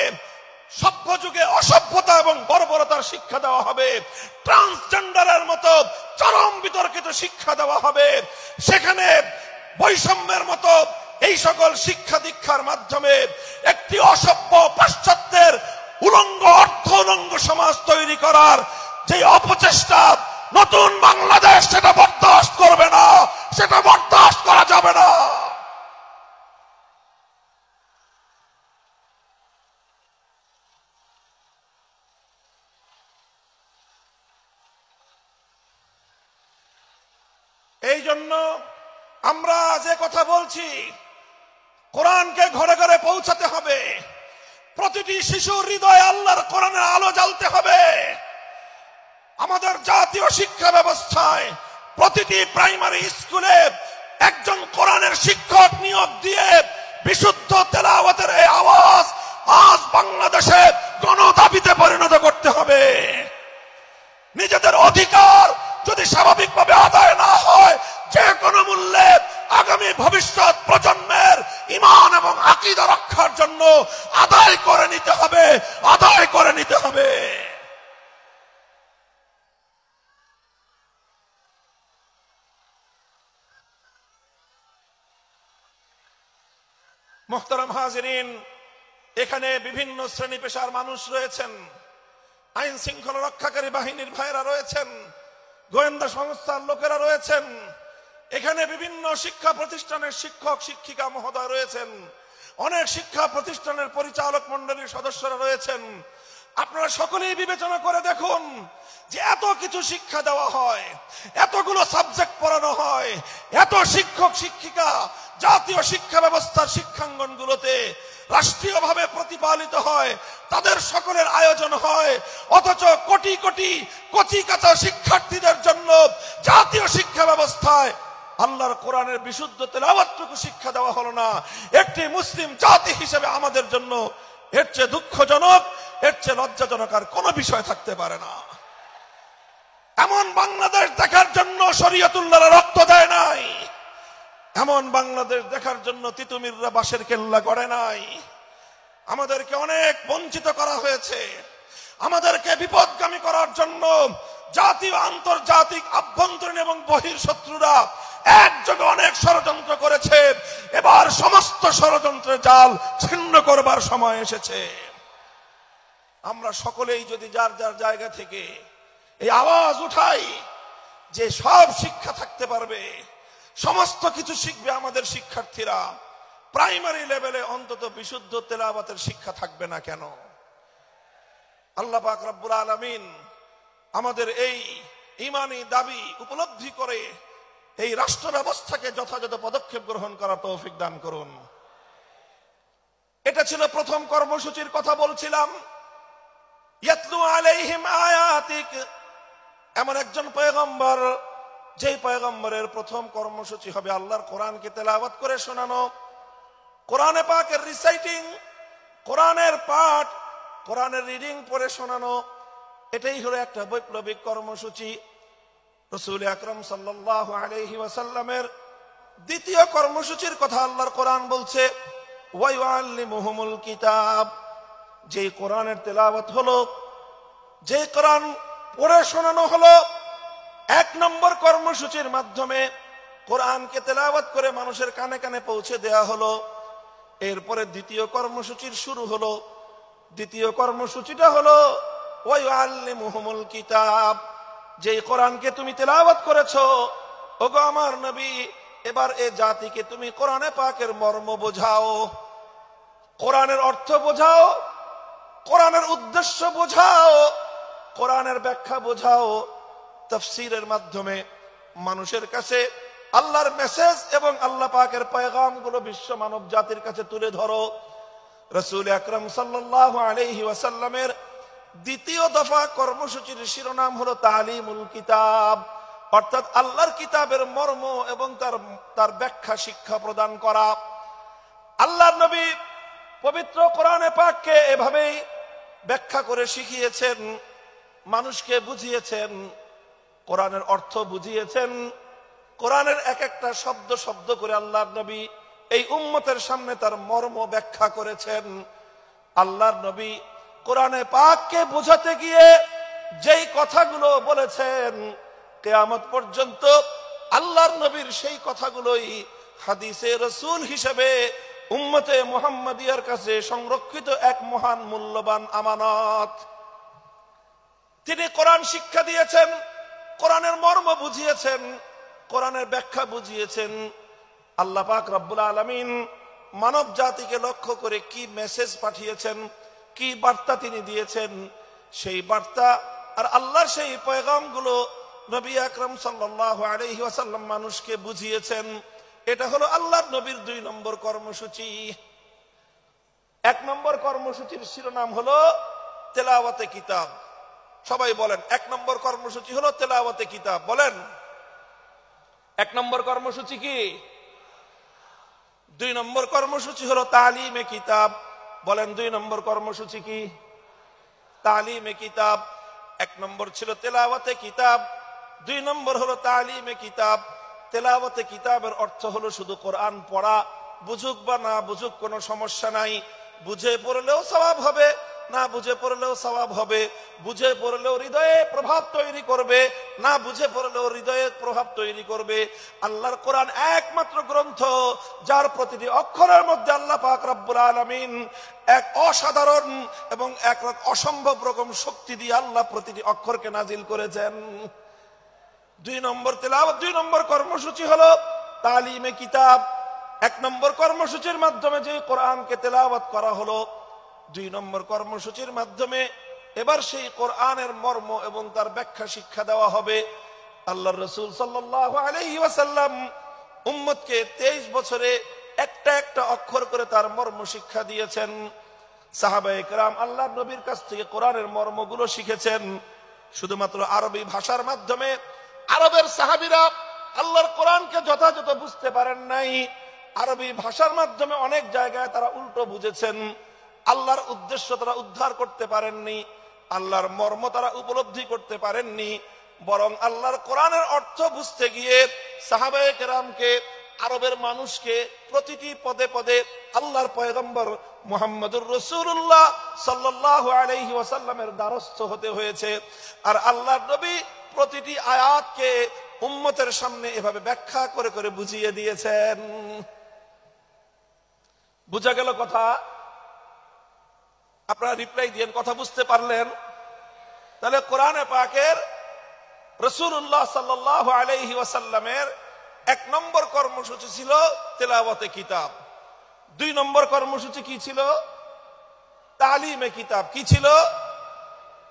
[SPEAKER 1] সভ্য যুগে অসভ্যতা এবং বর্বরতার শিক্ষা দেওয়া হবে। ট্রান্সজেন্ডারের মতো চরম বিতর্কিত শিক্ষা দেওয়া হবে। সেখানে বৈষম্যের মতো এই সকল শিক্ষা দীক্ষার মাধ্যমে একটি অসভ্য পাশ্চাত্যের উলঙ্গ, অর্থ উলঙ্গ সমাজ তৈরি করার যে অপচেষ্টা নতুন বাংলাদেশ সেটা বরদাস্ত করবে না, সেটা বরদাস্ত করা যাবে না। এই জন্য আমরা যে কথা বলছি, কোরআনকে ঘরে ঘরে পৌঁছাতে হবে, প্রতিটি শিশুর হৃদয়ে আল্লাহর কোরআনের আলো জ্বালতে হবে। আমাদের জাতীয় শিক্ষা ব্যবস্থায় প্রতিটি প্রাইমারি স্কুলে একজন কোরআনের শিক্ষক নিয়োগ দিয়ে বিশুদ্ধ তেলাওয়াতের এই আওয়াজ আজ বাংলাদেশে গণদাবিতে পরিণত করতে হবে। নিজেদের অধিকার যদি স্বাভাবিকভাবে আদায় না হয়, যে কোনো মূল্যে আগামী ভবিষ্যৎ প্রজন্মের ঈমান এবং আকীদা রক্ষার জন্য আদায় করে নিতে হবে, আদায় করে নিতে হবে। মুহতারাম হাজিরিন, এখানে বিভিন্ন শ্রেণী পেশার মানুষ রয়েছেন, আইন শৃঙ্খলা রক্ষাকারী বাহিনীর ভাইরা রয়েছেন, গোয়েন্দা সংস্থার লোকেরা রয়েছেন, এখানে বিভিন্ন শিক্ষা প্রতিষ্ঠানের শিক্ষক শিক্ষিকা মহোদয় রয়েছেন, অনেক শিক্ষা প্রতিষ্ঠানের পরিচালক মণ্ডলীর সদস্যরা রয়েছেন। আপনারা সকলেই বিবেচনা করে দেখুন যে এত কিছু শিক্ষা দেওয়া হয়, এতগুলো সাবজেক্ট পড়ানো হয়, এত শিক্ষক শিক্ষিকা জাতীয় শিক্ষা ব্যবস্থার শিক্ষাঙ্গনগুলোতে রাষ্ট্রীয়ভাবে প্রতিপালিত হয়, তাদের সকলের আয়োজন হয়, অথচ কোটি কোটি কচি কাঁচা শিক্ষার্থীদের জন্য জাতীয় শিক্ষা ব্যবস্থায় আল্লাহর কোরআনের বিশুদ্ধ তেলাওয়াতটুকু শিক্ষা দেওয়া হলো না। একটি মুসলিম জাতি হিসেবে আমাদের জন্য এর চেয়ে দুঃখজনক, এর চেয়ে লজ্জাজনক আর কোনো বিষয় থাকতে পারে না। এমন বাংলাদেশ দেখার জন্য শরীয়তুল্লাহরা রক্ত দেয় নাই, এমন বাংলাদেশ দেখার জন্য তিতুমিররা বাঁশের কেল্লা গড়ে নাই। আমাদেরকে অনেক বঞ্চিত করা হয়েছে, আমাদেরকে বিপদগামী করার জন্য জাতীয় আন্তর্জাতিক আভ্যন্তরীণ এবং বহির শত্রুরা একযোগে অনেক ষড়যন্ত্র করেছে। এবার সমস্ত ষড়যন্ত্রের জাল ছিন্ন করবার সময় এসেছে। আমরা সকলেই যদি যার যার জায়গা থেকে এই আওয়াজ উঠাই যে সব শিক্ষা থাকতে পারবে, সমস্ত কিছু শিখবে আমাদের শিক্ষার্থীরা, প্রাইমারি লেভেলে অন্তত বিশুদ্ধ তেলাওয়াতের শিক্ষা থাকবে না কেন? আল্লাহ পাক রব্বুল আলামিন আমাদের এই ঈমানি দাবি উপলব্ধি করে এই রাষ্ট্র ব্যবস্থাকে যথাযথ পদক্ষেপ গ্রহণ করার তৌফিক দান করুন। এটা ছিল প্রথম কর্মসূচির কথা বলছিলাম। ইয়াতলু আলাইহিম আয়াতিক, এমন একজন পয়গম্বর, যেই পয়গম্বরের প্রথম কর্মসূচি হবে আল্লাহর কোরআনকে তেলাওয়াত করে শোনানো, কোরআনে পাকের রিসাইটিং, কোরআনের পাঠ, কোরআনের রিডিং পড়ে শোনানো। এটাই হলো একটা বৈপ্লবিক কর্মসূচি। রাসূল আকরাম সাল্লাল্লাহু আলাইহি ওয়াসাল্লামের দ্বিতীয় কর্মসূচির কথা আল্লাহর কোরআন বলছে, ওয়া ইউআল্লিমুহুমুল কিতাব, যে কোরআনের তেলাওয়াত হলো, যে কোরআন পড়ে শোনানো হলো। এক নম্বর কর্মসূচির মাধ্যমে কোরআনকে তেলাওয়াত করে মানুষের কানে কানে পৌঁছে দেয়া হলো। এরপরে দ্বিতীয় কর্মসূচির শুরু হলো। দ্বিতীয় কর্মসূচিটা হলো ওয়া ইউআল্লিমুহুমুল কিতাব, যে কোরআনকে তুমি তেলাওয়াত করেছো, ওগো আমার নবী, এবার এ জাতিকে তুমি কোরআনে পাকের মর্ম বোঝাও, কোরআনের অর্থ বোঝাও, কোরআনের উদ্দেশ্য বোঝাও, কোরআনের ব্যাখ্যা বোঝাও। তাফসীরের মাধ্যমে মানুষের কাছে আল্লাহর মেসেজ এবং আল্লাহ পাকের পয়গাম গুলো বিশ্ব মানব জাতির কাছে তুলে ধরো। রাসূল আকরাম সাল্লাল্লাহু আলাইহি ওয়াসাল্লামের দ্বিতীয় দফা কর্মসূচির শিরোনাম হলো তালিমুল কিতাব, অর্থাৎ আল্লাহর কিতাবের মর্ম এবং তার ব্যাখ্যা শিক্ষা প্রদান করা। আল্লাহর নবী পবিত্র কোরআনে পাককে এভাবেই ব্যাখ্যা করে শিখিয়েছেন, মানুষকে বুঝিয়েছেন, কোরআনের অর্থ বুঝিয়েছেন। কোরআনের এক একটা শব্দ শব্দ করে আল্লাহর নবী এই উম্মতের সামনে তার মর্ম ব্যাখ্যা করেছেন। আল্লাহর নবী কোরআনে পাককে বোঝাতে গিয়ে যেই কথাগুলো বলেছেন, কিয়ামত পর্যন্ত আল্লাহর নবীর সেই কথাগুলোই হাদিসে রাসূল হিসেবে উম্মতে মুহাম্মাদিয়ার কাছে সংরক্ষিত এক মহান মূল্যবান আমানত। তিনি কোরআন শিক্ষা দিয়েছেন, কোরআনের মর্ম বুঝিয়েছেন, কোরআনের ব্যাখ্যা বুঝিয়েছেন। আল্লাহ পাক রব্বুল আলামিন মানব জাতিকে লক্ষ্য করে কি মেসেজ পাঠিয়েছেন, কি বার্তা তিনি দিয়েছেন, সেই বার্তা আর আল্লাহর সেই পয়গামগুলো নবী আকরাম সাল্লাল্লাহু আলাইহি ওয়াসাল্লাম মানুষকে বুঝিয়েছেন। এটা হলো আল্লাহর নবীর 2 নম্বর কর্মসূচি। 1 নম্বর কর্মসূচির শিরোনাম হলো তেলাওয়াতে কিতাব। সবাই বলেন 1 নম্বর কর্মসূচি হলো তেলাওয়াতে কিতাব। বলেন 1 নম্বর কর্মসূচি কি? 2 নম্বর কর্মসূচি হলো তালিমে কিতাব। বলেন 2 নম্বর কর্মসূচি কি? তালিমে কিতাব। 1 নম্বর ছিল তেলাওয়াতে কিতাব, 2 নম্বর হলো তালিমে কিতাব। তেলাওয়াতে কিতাবের অর্থ হলো শুধু কোরআন পড়া, বুঝুক বা না বুঝুক কোনো সমস্যা নাই, বুঝে পড়লেও সওয়াব হবে, না বুঝে পড়লেও সওয়াব হবে, বুঝে পড়লেও হৃদয়ে প্রভাব তৈরি করবে, না বুঝে পড়লেও হৃদয়ে প্রভাব তৈরি করবে। আল্লাহর কোরআন একমাত্র গ্রন্থ যার প্রতিটি অক্ষরের মধ্যে আল্লাহ পাক রব্বুল আলামিন এক অসাধারণ এবং এক অসম্ভব রকম শক্তি দিয়ে আল্লাহ প্রতিটি অক্ষরকে নাজিল করেছেন। 2 নম্বর তেলাওয়াত, 2 নম্বর কর্মসূচি হলো তালিমে কিতাব। 1 নম্বর কর্মসূচির মাধ্যমে যে কোরআনকে তেলাওয়াত করা হলো, 2 নম্বর কর্মসূচির মাধ্যমে এবার সেই কোরআনের মর্ম এবং তার ব্যাখ্যা শিক্ষা দেওয়া হবে। আল্লাহর রাসূল সাল্লাল্লাহু আলাইহি ওয়াসাল্লাম উম্মতকে 23 বছরে একটা একটা অক্ষর করে তার মর্ম শিক্ষা দিয়েছেন। সাহাবায়ে কেরাম আল্লাহর নবীর কাছ থেকে কোরআনের মর্মগুলো শিখেছেন শুধুমাত্র আরবি ভাষার মাধ্যমে। আরবের সাহাবীরা আল্লাহর কোরআনকে যথাযথ বুঝতে পারেন নাই, আরবি ভাষার মাধ্যমে অনেক জায়গায় তারা উল্টো বুঝেছেন। আল্লাহর উদ্দেশ্য তারা উদ্ধার করতে পারেননি, আল্লাহর মর্ম তারা উপলব্ধি করতে পারেননি, বরং আল্লাহর কোরআনের অর্থ বুঝতে গিয়ে সাহাবায়ে কেরামকে, আরবের মানুষকে প্রতিটি পদে পদে আল্লাহর পয়গম্বর মুহাম্মদুর রাসূলুল্লাহ সাল্লাল্লাহু আলাইহি ওয়াসাল্লামের দ্বারস্থ হতে হয়েছে। আর আল্লাহর নবী প্রতিটি আয়াতকে উম্মতের সামনে এভাবে ব্যাখ্যা করে করে বুঝিয়ে দিয়েছেন। বুঝা গেল কথা? আপনারা রিপ্লাই দিয়েন, কথা বুঝতে পারলেন? তাহলে কোরআনে পাকের রাসূলুল্লাহ সাল্লাল্লাহু আলাইহি ওয়াসাল্লামের 1 নম্বর কর্মসূচি ছিল তেলাওয়াতে কিতাব। 2 নম্বর কর্মসূচি কি ছিল? তালিমে কিতাব। কি ছিল?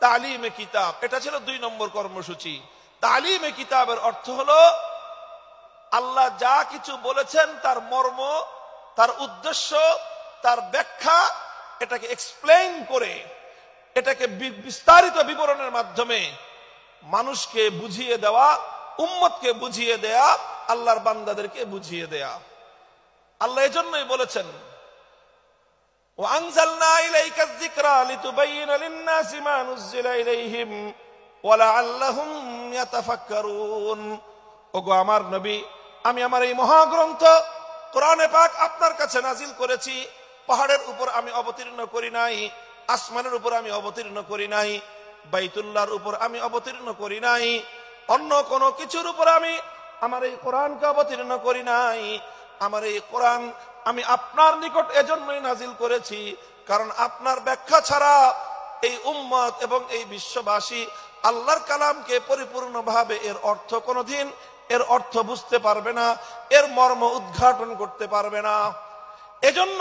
[SPEAKER 1] তালিমে কিতাব। এটা ছিল 2 নম্বর কর্মসূচি। তালিমে কিতাবের অর্থ হলো আল্লাহ যা কিছু বলেছেন তার মর্ম, তার উদ্দেশ্য, তার ব্যাখ্যা, এটাকে এক্সপ্লেইন করে, এটাকে বিস্তারিত বিবরণের মাধ্যমে মানুষকে বুঝিয়ে দেওয়া, উম্মতকে বুঝিয়ে দেয়া, আল্লাহর বান্দাদেরকে বুঝিয়ে দেয়া। আল্লাহ এজন্যই বলেছেন وأنزلنا إليك الذكرى لتبين للناس ما نزل إليهم ولعلهم يتفكرون। ওগো আমার নবী, আমি আমার এই মহাগ্রন্থ কোরআনে পাক আপনার কাছে নাজিল করেছি। পাহাড়ের উপর আমি অবতীর্ণ করি নাই, আসমানের উপর আমি অবতীর্ণ করি নাই, বাইতুল্লাহর উপর আমি অবতীর্ণ করি নাই, অন্য কোন কিছুর উপর আমি আমার এই কোরআনকে অবতীর্ণ করি নাই। আমার এই কোরআন আমি আপনার নিকট এজন্যই নাজিল করেছি কারণ আপনার ব্যাখ্যা ছাড়া এই উম্মত এবং এই বিশ্ববাসী আল্লাহর কালামকে পরিপূর্ণভাবে এর অর্থ কোনদিন এর অর্থ বুঝতে পারবে না, এর মর্ম উদ্ঘাটন করতে পারবে না। এজন্য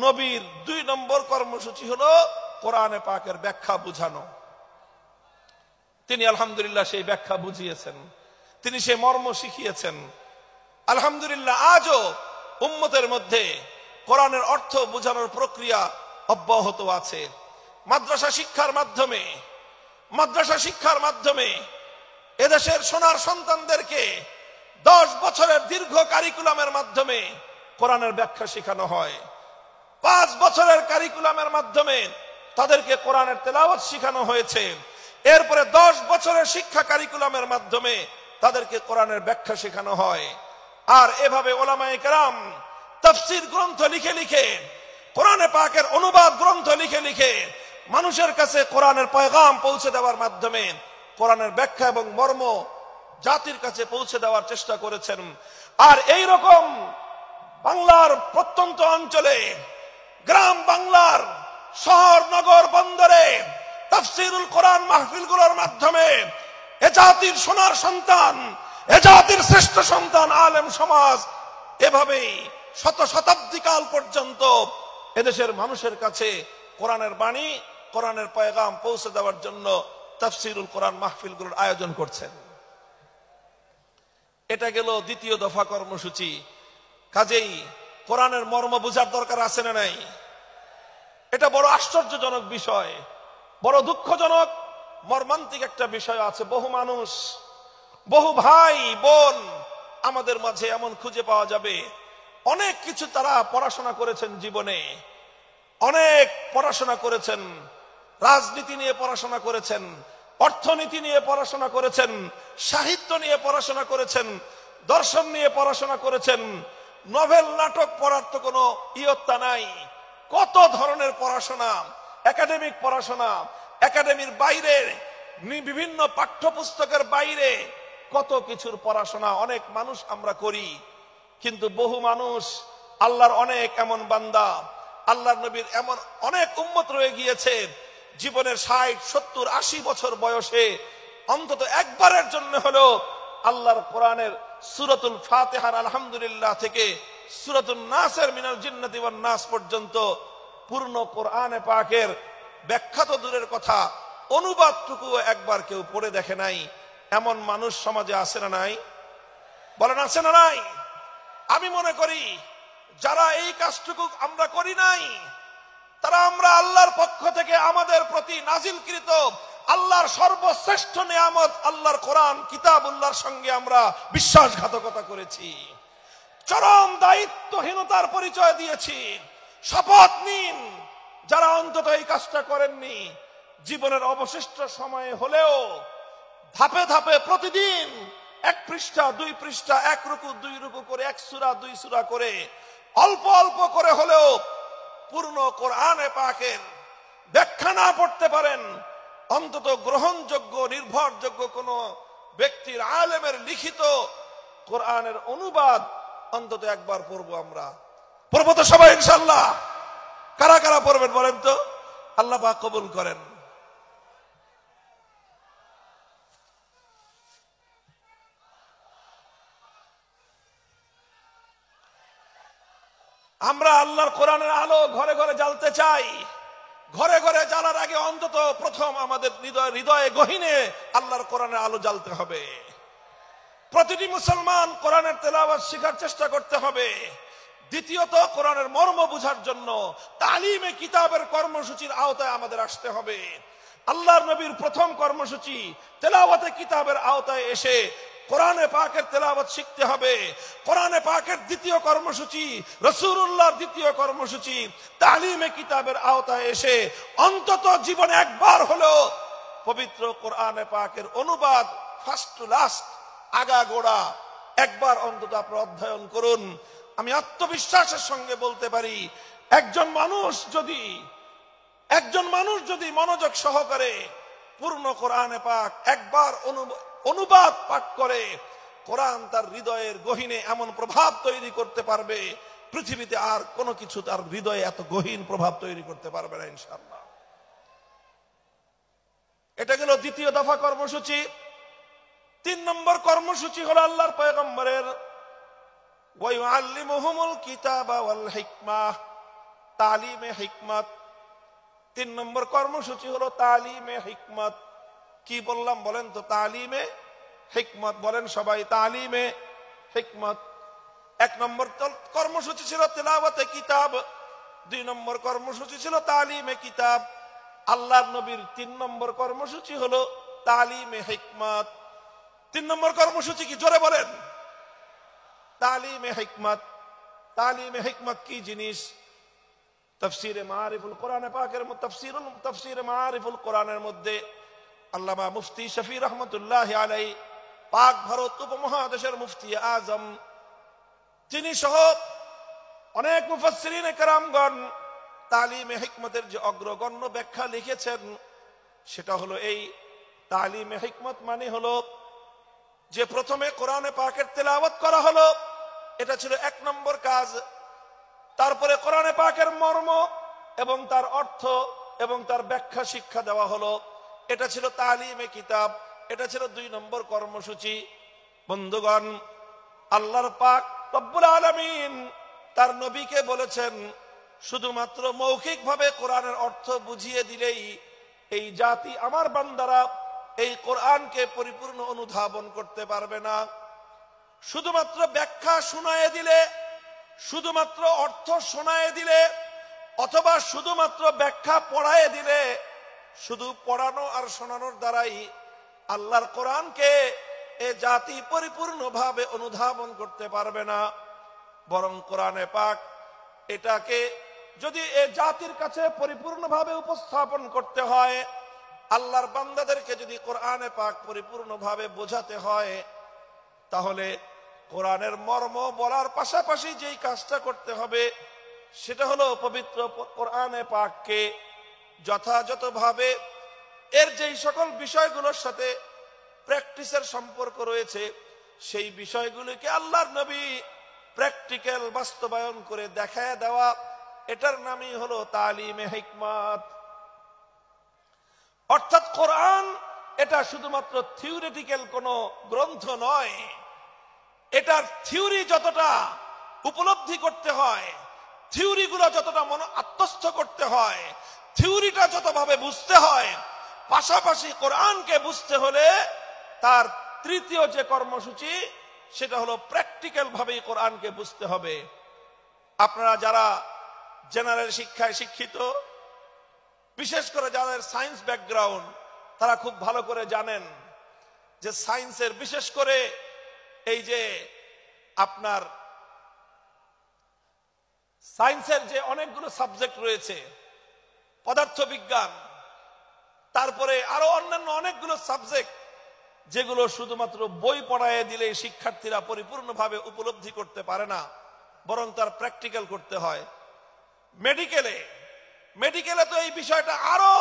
[SPEAKER 1] নবীর 2 নম্বর কর্মসূচি হলো কোরআনে পাকের ব্যাখ্যা বুঝানো। তিনি আলহামদুলিল্লাহ সেই ব্যাখ্যা বুঝিয়েছেন, তিনি সেই মর্ম শিখিয়েছেন। আলহামদুলিল্লাহ আজও উম্মতের মধ্যে কোরআনের অর্থ বোঝানোর প্রক্রিয়া অব্যাহত আছে। মাদ্রাসা শিক্ষার মাধ্যমে এদেশের সোনার সন্তানদেরকে 10 বছরের দীর্ঘ কারিকুলামের মাধ্যমে কোরআনের ব্যাখ্যা শেখানো হয়। 5 বছরের কারিকুলামের মাধ্যমে তাদেরকে কোরআনের তেলাওয়াত শেখানো হয়েছে। এরপরে 10 বছরের শিক্ষা কারিকুলামের মাধ্যমে তাদেরকে কোরআনের ব্যাখ্যা শেখানো হয়। আর এভাবে ওলামায়ে কেরাম তাফসীর গ্রন্থ লিখে লিখে, কোরআনে পাকের অনুবাদ গ্রন্থ লিখে লিখে মানুষের কাছে কোরআনের পয়গাম পৌঁছে দেওয়ার মাধ্যমে কোরআনের ব্যাখ্যা এবং মর্ম জাতির কাছে পৌঁছে দেওয়ার চেষ্টা করেছেন। আর এই রকম বাংলার প্রত্যন্ত অঞ্চলে, গ্রাম বাংলার শহর নগর বন্দরে তাফসীরুল কোরআন মাহফিলগুলোর মাধ্যমে এ জাতির সোনার সন্তান, এ জাতির শ্রেষ্ঠ সন্তান আলেম সমাজ এভাবেই শতাব্দী কাল পর্যন্ত এদেশের মানুষের কাছে কোরআনের বাণী, কোরআনের পয়গাম পৌঁছে দেওয়ার জন্য তাফসীরুল কোরআন মাহফিলগুলোর আয়োজন করছেন। এটা গেল দ্বিতীয় দফা কর্মসূচি। কাজেই কোরআনের মর্ম বোঝার দরকার আছে না নাই? এটা বড় আশ্চর্যজনক বিষয়, বড় দুঃখজনক মর্মান্তিক একটা বিষয় আছে। বহু মানুষ, বহু ভাই বোন আমাদের মাঝে এমন খুঁজে পাওয়া যাবে, অনেক কিছু তারা পড়াশোনা করেছেন জীবনে, অনেক পড়াশোনা করেছেন, রাজনীতি নিয়ে পড়াশোনা করেছেন, অর্থনীতি নিয়ে পড়াশোনা করেছেন, সাহিত্য নিয়ে পড়াশোনা করেছেন, দর্শন নিয়ে পড়াশোনা করেছেন, নভেল নাটক পড়ার তো কোনো ইয়ত্তা নাই। কত ধরনের পড়াশোনা, একাডেমিক পড়াশোনা, একাডেমির বাইরে, বিভিন্ন পাঠ্যপুস্তকের বাইরে কত কিছুর পড়াশোনা অনেক মানুষ আমরা করি। কিন্তু বহু মানুষ, আল্লাহর অনেক এমন বান্দা, আল্লাহর নবীর এমন অনেক উম্মত রয়ে গিয়েছে, জীবনের 60, 70, 80 বছর বয়সে অন্তত একবারের জন্য হলো আল্লাহর কোরআনের সূরাতুল ফাতিহার আলহামদুলিল্লাহ থেকে সূরাতুন নাসের মিনাল জিন্নাতি ওয়ান নাস পর্যন্ত পূর্ণ কোরআনে পাকের ব্যাখ্যা তো দূরের কথা, অনুবাদটুকু একবার কেউ পড়ে দেখে নাই। এমন মানুষ সমাজে আছে না নাই? বলেন আছে না নাই? আমি মনে করি যারা এই কাজটুকু আমরা করি নাই, তারা আমরা আল্লাহর পক্ষ থেকে আমাদের প্রতি নাজিলকৃত আল্লাহর সর্বশ্রেষ্ঠ নিয়ামত আল্লাহর কোরআন কিতাবুল্লাহর সঙ্গে আমরা বিশ্বাসঘাতকতা করেছি, চরম দায়িত্বহীনতার পরিচয় দিয়েছি। শপথ নিন, যারা অন্তত এই কাজটা করেননি, জীবনের অবশিষ্ট সময়ে হলেও ধাপে ধাপে প্রতিদিন 1 পৃষ্ঠা 2 পৃষ্ঠা, 1 রুকু 2 রুকু করে, 1 সূরা 2 সূরা করে, অল্প অল্প করে হলেও পূর্ণ কোরআনে পাকের ব্যাখ্যা না পড়তে পারেন, অন্তত গ্রহণযোগ্য নির্ভরযোগ্য কোন ব্যক্তির, আলেমের লিখিত কোরআনের অনুবাদ অন্তত একবার পড়বো। আমরা পড়বো তো সবাই ইনশাআল্লাহ? কারা কারা পড়বেন বলেন তো? আল্লাহ পাক কবুল করেন। আমরা আল্লাহর কোরআনের আলো ঘরে ঘরে জ্বালতে চাই। ঘরে ঘরে জ্বালার আগে অন্তত প্রথম আমাদের হৃদয়ে গহীনে আল্লাহর কোরআনের আলো জ্বালতে হবে। প্রতিটি মুসলমান কোরআনের তেলাওয়াত শেখার চেষ্টা করতে হবে। দ্বিতীয়ত, কোরআনের মর্ম বোঝার জন্য তালিমে কিতাবের কর্মসূচির আওতায় আমাদের আসতে হবে। আল্লাহর নবীর প্রথম কর্মসূচি তেলাওয়াতে কিতাবের আওতায় এসে কোরআনে পাকের তেলাওয়াত শিখতে হবে। কোরআনে পাকের দ্বিতীয় কর্মসূচি, রাসূলুল্লাহর দ্বিতীয় কর্মসূচি তালিমে কিতাবের আওতায় এসে অন্তত জীবনে একবার হলেও পবিত্র কোরআনে পাকের অনুবাদ ফার্স্ট টু লাস্ট, আগাগোড়া একবার অন্তত আপনারা অধ্যয়ন করুন। আমি আত্মবিশ্বাসের সঙ্গে বলতে পারি, একজন মানুষ যদি মনোযোগ সহকারে পূর্ণ কোরআনে পাক একবার অনুবাদ পাঠ করে, কোরআন তার হৃদয়ের গহীনে এমন প্রভাব তৈরি করতে পারবে, পৃথিবীতে আর কোনো কিছু তার হৃদয়ে এত গহীন প্রভাব তৈরি করতে পারবে না ইনশাআল্লাহ। এটা গেল দ্বিতীয় দফা কর্মসূচি। 3 নম্বর কর্মসূচি হলো আল্লাহর পয়গম্বরের ওয়া ইউআল্লিমুহুমুল কিতাবা ওয়াল হিকমাহ, তালিমে হিকমত। 3 নম্বর কর্মসূচি হলো তালিমে হিকমত। কি বললাম বলেন তো? তালিমে হিকমত বলেন সবাই, তালিমে হিকমত। 1 নম্বর কর্মসূচি ছিল তেলাওয়াতে কিতাব, 2 নম্বর কর্মসূচি ছিল তালিমে কিতাব। আল্লাহর নবীর 3 নম্বর কর্মসূচি হলো তালিমে হিকমত। 3 নম্বর কর্মসূচি কি? জোরে বলেন। তালিমে হিকমত। তালিমে হিকমত কি জিনিস? তাফসীরে মারিফুল কোরআনে পাকের তাফসীরে মারিফুল কোরআনের মধ্যে আল্লামা মুফতি শফি রহমতুল্লাহি আলাইহি, পাক ভারত উপমহাদেশের মুফতি আজম, তিনি সহ অনেক মুফাসসিরিনে কেরামগণ তালিমে হিকমতের যে অগ্রগণ্য ব্যাখ্যা লিখেছেন, সেটা হলো এই তালিমে হিকমত মানে হলো যে প্রথমে কোরআনে পাকের তেলাওয়াত করা হলো, এটা ছিল 1 নম্বর কাজ। তারপরে কোরআনে পাকের মর্ম এবং তার অর্থ এবং তার ব্যাখ্যা শিক্ষা দেওয়া হলো, এটা ছিল তালিমে কিতাব। এটা ছিল 2 নম্বর কর্মসূচি। বন্ধুগণ, আল্লাহর পাক রব্বুল আলামিন তার নবীকে বলেছেন, শুধুমাত্র মৌখিকভাবে কোরআনের অর্থ বুঝিয়ে দিলেই এই জাতি আমার বান্দারা এই কোরআনকে পরিপূর্ণ অনুধাবন করতে পারবে না। শুধুমাত্র ব্যাখ্যা শোনায়ে দিলে, শুধুমাত্র অর্থ শোনায়ে দিলে, অথবা শুধুমাত্র ব্যাখ্যা পড়ায়ে দিলে, শুধু পড়ানো আর শোনানোর দ্বারাই আল্লাহর কোরআনকে এ জাতি পরিপূর্ণভাবে অনুধাবন করতে পারবে না। বরং কোরআনে পাক এটাকে যদি এ জাতির কাছে পরিপূর্ণভাবে উপস্থাপন করতে হয়, আল্লাহর বান্দাদেরকে যদি কোরআনে পাক পরিপূর্ণভাবে বোঝাতে হয়, তাহলে কোরআনের মর্ম বলার পাশাপাশি যেই কাজটা করতে হবে সেটা হলো পবিত্র কোরআনে পাককে যথাযথভাবে এর যেই সকল বিষয়গুলোর সাথে প্র্যাকটিসের সম্পর্ক রয়েছে সেই বিষয়গুলিকে আল্লাহর নবী প্র্যাকটিক্যাল বাস্তবায়ন করে দেখায় দেওয়া, এটার নামই হলো তালিমে হিকমত। অর্থাৎ কোরআন এটা শুধুমাত্র থিওরিটিক্যাল কোনো গ্রন্থ নয়, এটার থিওরি যতটা উপলব্ধি করতে হয়, থিওরিগুলো যতটা মন আত্মস্থ করতে হয়, থিওরিটা যতভাবে বুঝতে হয়, পাশাপাশি কোরআনকে বুঝতে হলে তার তৃতীয় যে কর্মসূচি সেটা হলো প্র্যাকটিক্যাল ভাবে কোরআনকে বুঝতে হবে। আপনারা যারা জেনারেল শিক্ষায় শিক্ষিত, বিশেষ করে যাদের সায়েন্স ব্যাকগ্রাউন্ড, তারা খুব ভালো করে জানেন যে সায়েন্সের বিশেষ করে এই যে আপনার সায়েন্সের যে অনেকগুলো সাবজেক্ট রয়েছে, পদার্থবিজ্ঞান, তারপরে আরো অন্যান্য অনেকগুলো সাবজেক্ট যেগুলো শুধুমাত্র বই পড়ায় দিলে শিক্ষার্থীরা পরিপূর্ণভাবে উপলব্ধি করতে পারে না, বরং তার প্র্যাকটিক্যাল করতে হয়। মেডিকেলে তো এই বিষয়টা আরো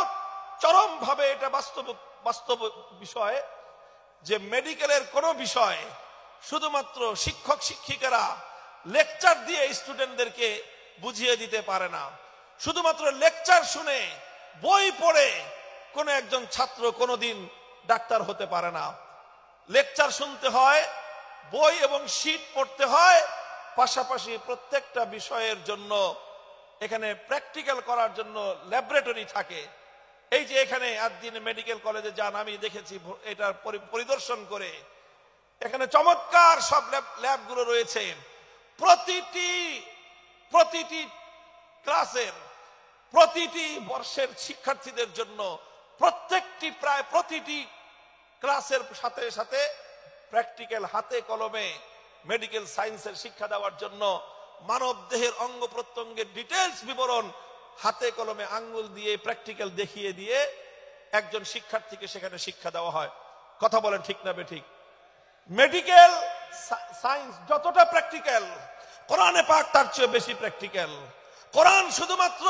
[SPEAKER 1] চরম ভাবে এটা বাস্তব বিষয় যে মেডিকেলের কোন বিষয় শুধুমাত্র শিক্ষক শিক্ষিকারা লেকচার দিয়ে স্টুডেন্টদেরকে বুঝিয়ে দিতে পারে না। শুধুমাত্র লেকচার শুনে, বই পড়ে কোন একজন ছাত্র কোনোদিন ডাক্তার হতে পারে না। লেকচার শুনতে হয়, বই এবং শীট পড়তে হয়, পাশাপাশি প্রত্যেকটা বিষয়ের জন্য এখানে প্র্যাকটিক্যাল করার জন্য ল্যাবরেটরি থাকে। এই যে এখানে আদ্দিন মেডিকেল কলেজে যান, আমি দেখেছি এটার পরিদর্শন করে, এখানে চমৎকার সব ল্যাবগুলো রয়েছে। প্রতিটি ক্লাসের, প্রতিটি বর্ষের শিক্ষার্থীদের জন্য প্রায় প্রতিটি ক্লাসের সাথে সাথে প্র্যাকটিক্যাল হাতে কলমে মেডিকেল সায়েন্সের শিক্ষা দেওয়ার জন্য মানব দেহের অঙ্গ প্রত্যঙ্গের ডিটেইলস বিবরণ হাতে কলমে আঙ্গুল দিয়ে প্র্যাকটিক্যাল দেখিয়ে দিয়ে একজন শিক্ষার্থীকে সেখানে শিক্ষা দেওয়া হয়। কথা বলেন ঠিক না বেঠিক? মেডিকেল সায়েন্স যতটা প্র্যাকটিক্যাল, কোরআনে পাক তার চেয়ে বেশি প্র্যাকটিক্যাল। কোরআন শুধুমাত্র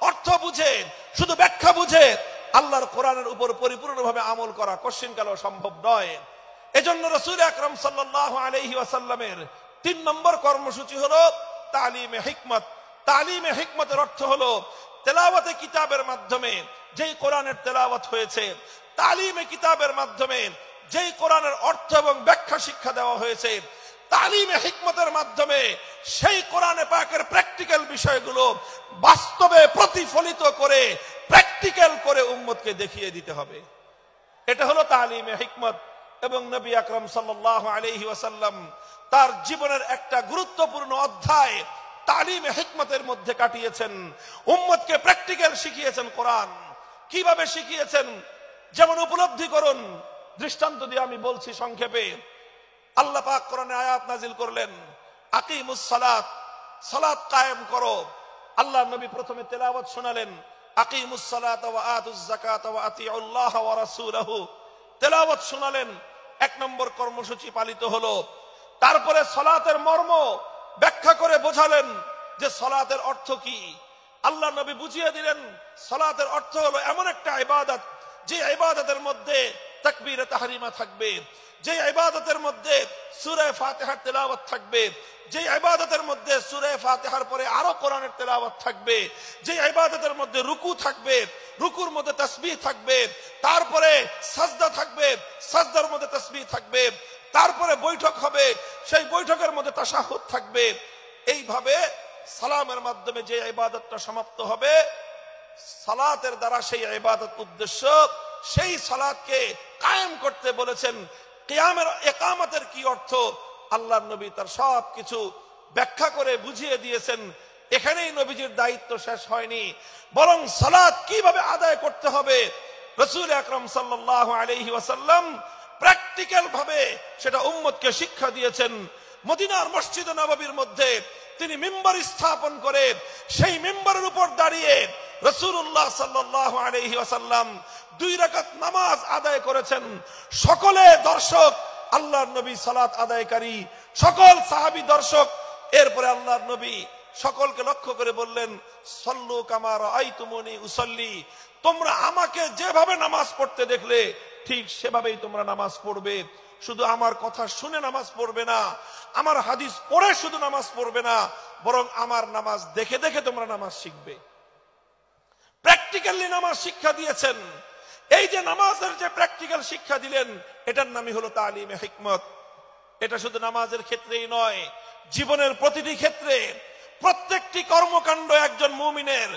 [SPEAKER 1] অর্থ বুঝে, শুধু ব্যাখ্যা বুঝে আল্লাহর কোরআনের উপর পরিপূর্ণভাবে আমল করা কোশ্চিনকালও সম্ভব নয়। এজন্য রাসূল আকরাম সাল্লাল্লাহু আলাইহি ওয়াসাল্লামের 3 নম্বর কর্মসূচি হলো তালিমে হিকমত। তালিমে হিকমতের অর্থ হলো তেলাওয়াতে কিতাবের মাধ্যমে যেই কোরআনের তেলাওয়াত হয়েছে, তালিমে কিতাবের মাধ্যমে যেই কোরআনের অর্থ এবং ব্যাখ্যা শিক্ষা দেওয়া হয়েছে, তালিমে হিকমতের মাধ্যমে সেই কোরআনে পাকের প্র্যাকটিক্যাল বিষয়গুলো বাস্তবে প্রতিফলিত করে প্র্যাকটিক্যাল করে উম্মতকে দেখিয়ে দিতে হবে। এটা হলো তালিমে হিকমত। এবং নবী আকরাম সাল্লাল্লাহু আলাইহি ওয়াসাল্লাম তার জীবনের একটা গুরুত্বপূর্ণ অধ্যায় তালিমে হিকমতের মধ্যে কাটিয়েছেন। উম্মতকে প্র্যাকটিক্যাল শিখিয়েছেন। কোরআন কিভাবে শিখিয়েছেন যেমন উপলব্ধি করুন। দৃষ্টান্ত দিয়ে আমি বলছি সংক্ষেপে। আল্লাহ পাক কোরআনে আয়াত নাজিল করলেন, আকিমুস সালাত, সালাত কায়েম করো। আল্লাহ নবী প্রথমে তেলাওয়াত শোনালেন, আকিমুস সালাত ওয়া আতুজ যাকাত ওয়া আতিউল্লাহ ওয়া রাসূলহু। তেলাওয়াত শোনালেন, 1 নম্বর কর্মসূচি পালিত হলো। তারপরে সালাতের মর্ম ব্যাখ্যা করে বোঝালেন যে সালাতের অর্থ কি। আল্লাহ নবী বুঝিয়ে দিলেন সালাতের অর্থ হলো এমন একটা ইবাদত যে ইবাদতের মধ্যে তাকবীরে তাহরিমা থাকবে, যে ইবাদতের মধ্যে সূরা ফাতিহার তেলাওয়াত থাকবে, যে ইবাদতের মধ্যে সূরা ফাতিহার পরে আরো কোরআনের তেলাওয়াত থাকবে, যে ইবাদতের মধ্যে রুকু থাকবে, রুকুর মধ্যে তাসবিহ থাকবে, তারপরে সাজদা থাকবে, সাজদার মধ্যে তাসবিহ থাকবে, তারপরে বৈঠক হবে, সেই বৈঠকের মধ্যে তাশাহুদ থাকবে। এইভাবে সালামের মাধ্যমে যে ইবাদতটা সমাপ্ত হবে, সালাতের দ্বারা সেই ইবাদত উদ্দেশ্য, সেই সালাতকে কায়েম করতে বলেছেন। কিয়ামের ইকামতের কি অর্থ? আল্লাহর নবী তার সবকিছু ব্যাখ্যা করে বুঝিয়ে দিয়েছেন। এখানেই নবীজির দায়িত্ব শেষ হয়নি, বরং সালাত কিভাবে আদায় করতে হবে রাসূল আকরাম সাল্লাল্লাহু আলাইহি ওয়াসাল্লাম প্র্যাকটিক্যাল ভাবে সেটা উম্মতকে শিক্ষা দিয়েছেন। মদিনার মসজিদ নববীর মধ্যে তিনি মিম্বার স্থাপন করে সেই মিম্বারের উপর দাঁড়িয়ে রাসূলুল্লাহ সাল্লাল্লাহু আলাইহি ওয়াসাল্লাম 2 রাকাত নামাজ আদায় করেছেন। সকলে দর্শক, আল্লাহর নবী সালাত আদায়কারী, সকল সাহাবী দর্শক। এরপরে আল্লাহর নবী সকলকে লক্ষ্য করে বললেন, সল্লু কামা রাআইতুমুনি উসাল্লি, তোমরা আমাকে যেভাবে নামাজ পড়তে দেখলে ঠিক সেভাবেই তোমরা নামাজ পড়বে। শুধু আমার কথা শুনে নামাজ পড়বে না, আমার হাদিস পড়ে শুধু নামাজ পড়বে না, বরং আমার নামাজ দেখে দেখে তোমরা নামাজ শিখবে। প্র্যাকটিক্যালি নামাজ শিক্ষা দিয়েছেন। এই যে নামাজের যে প্র্যাকটিক্যাল শিক্ষা দিলেন, এটার নামই হলো তালিমে হিকমত। এটা শুধু নামাজের ক্ষেত্রেই নয়, জীবনের প্রতিটি ক্ষেত্রে, প্রত্যেকটি কর্মকাণ্ড একজন মুমিনের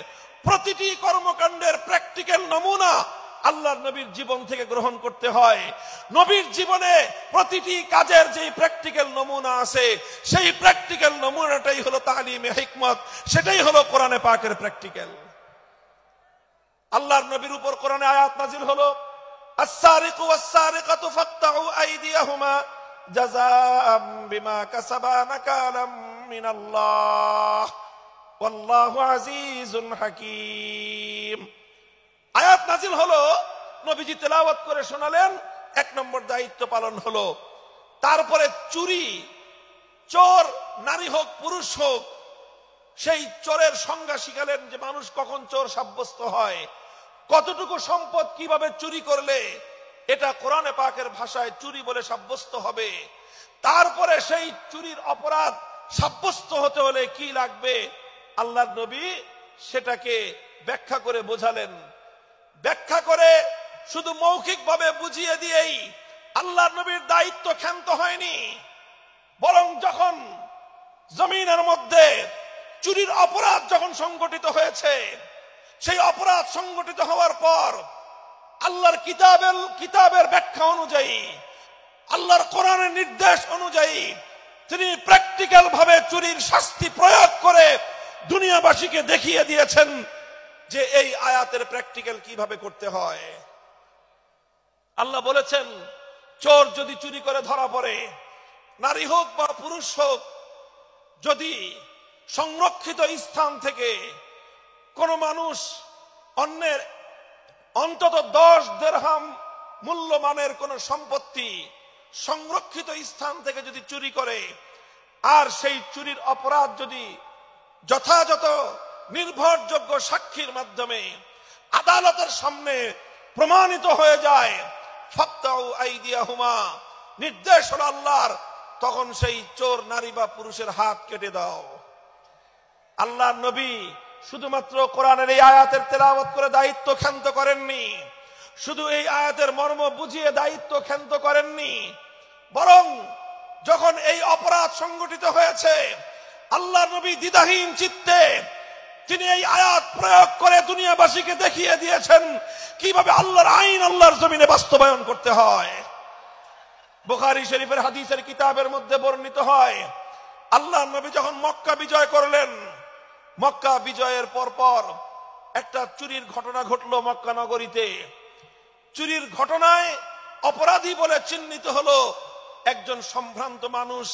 [SPEAKER 1] প্রতিটি কর্মকাণ্ডের প্র্যাকটিক্যাল নমুনা আল্লাহর নবীর জীবন থেকে গ্রহণ করতে হয়। নবীর জীবনে প্রতিটি কাজের যে প্র্যাকটিক্যাল নমুনা আছে, সেই প্র্যাকটিক্যাল নমুনাটাই হলো তালিমে হিকমত, সেটাই হলো কোরআনে পাকের প্র্যাকটিক্যাল। আল্লাহর নবীর উপর কোরআনে আয়াত নাজিল হলো, আস-সারিকু ওয়াস-সারিকাতু ফাকতাউ আইদিয়াহুমা জাযাআম বিমা কাসাবা নাকালাম মিনাল্লাহ ওয়াল্লাহু আজিজুন হাকীম। আয়াত নাজিল হলো, নবীজি তেলাওয়াত করে শোনালেন, 1 নম্বর দায়িত্ব পালন হলো। তারপরে চুরি, চোর নারী হোক পুরুষ হোক, সেই চোরের সংজ্ঞা শিখালেন যে মানুষ কখন চোর সাব্যস্ত হয়, কতটুকু সম্পদ কিভাবে চুরি করলে এটা কোরআনে পাকের ভাষায় চুরি বলে সাব্যস্ত হবে। তারপরে সেই চুরির অপরাধ সাব্যস্ত হতে হলে কি লাগবে, আল্লাহর নবী সেটাকে ব্যাখ্যা করে বোঝালেন। ব্যাখ্যা করে শুধু মৌখিকভাবে বুঝিয়ে দিয়েই আল্লাহর নবীর দায়িত্ব ক্ষান্ত হয়নি, বরং যখন জমিনের মধ্যে চুরির অপরাধ যখন সংগঠিত হয়েছে, সেই অপরাধ সংগঠিত হওয়ার পর আল্লাহর কিতাবের ব্যাখ্যা অনুযায়ী, আল্লাহর কোরআনের নির্দেশ অনুযায়ী তিনি প্র্যাকটিক্যাল ভাবে চুরির শাস্তি প্রয়োগ করে দুনিয়াবাসীকে দেখিয়ে দিয়েছেন যে এই আয়াতের প্র্যাকটিক্যাল কিভাবে করতে হয়। আল্লাহ বলেছেন, চোর যদি চুরি করে ধরা পড়ে, নারী হোক বা পুরুষ হোক, যদি সংরক্ষিত স্থান থেকে কোন মানুষ অন্যের অন্তত 10 দিরহাম মূল্যমানের কোন সম্পত্তি সংরক্ষিত স্থান থেকে যদি চুরি করে, আর সেই চুরির অপরাধ যদি যথাযথ নির্ভরযোগ্য সাক্ষীর মাধ্যমে আদালতের সামনে প্রমাণিত হয়ে যায়, ফাকতাউ আইদিয়াহুমা, নির্দেশ হলো আল্লাহর, তখন সেই চোর নারী বা পুরুষের হাত কেটে দাও। আল্লাহর নবী শুধুমাত্র কোরআনের এই আয়াতের তেলাওয়াত করে দায়িত্ব ক্ষান্ত করেননি, শুধু এই আয়াতের মর্ম বুঝিয়ে দায়িত্ব ক্ষান্ত করেননি, বরং যখন এই অপরাধ সংগঠিত হয়েছে, আল্লাহর নবী দ্বিধাহীন চিত্তে তিনি এই আয়াত প্রয়োগ করে দুনিয়াবাসীকে দেখিয়ে দিয়েছেন কিভাবে আল্লাহর আইন আল্লাহর জমিনে বাস্তবায়ন করতে হয়। বুখারী শরীফের হাদিসের কিতাবের মধ্যে বর্ণিত হয়, আল্লাহর নবী যখন মক্কা বিজয় করলেন, মক্কা বিজয়ের পর একটা চুরির ঘটনা ঘটলো মক্কা নগরীতে। চুরির ঘটনায় অপরাধী বলে চিহ্নিত হলো একজন সম্ভ্রান্ত মানুষ,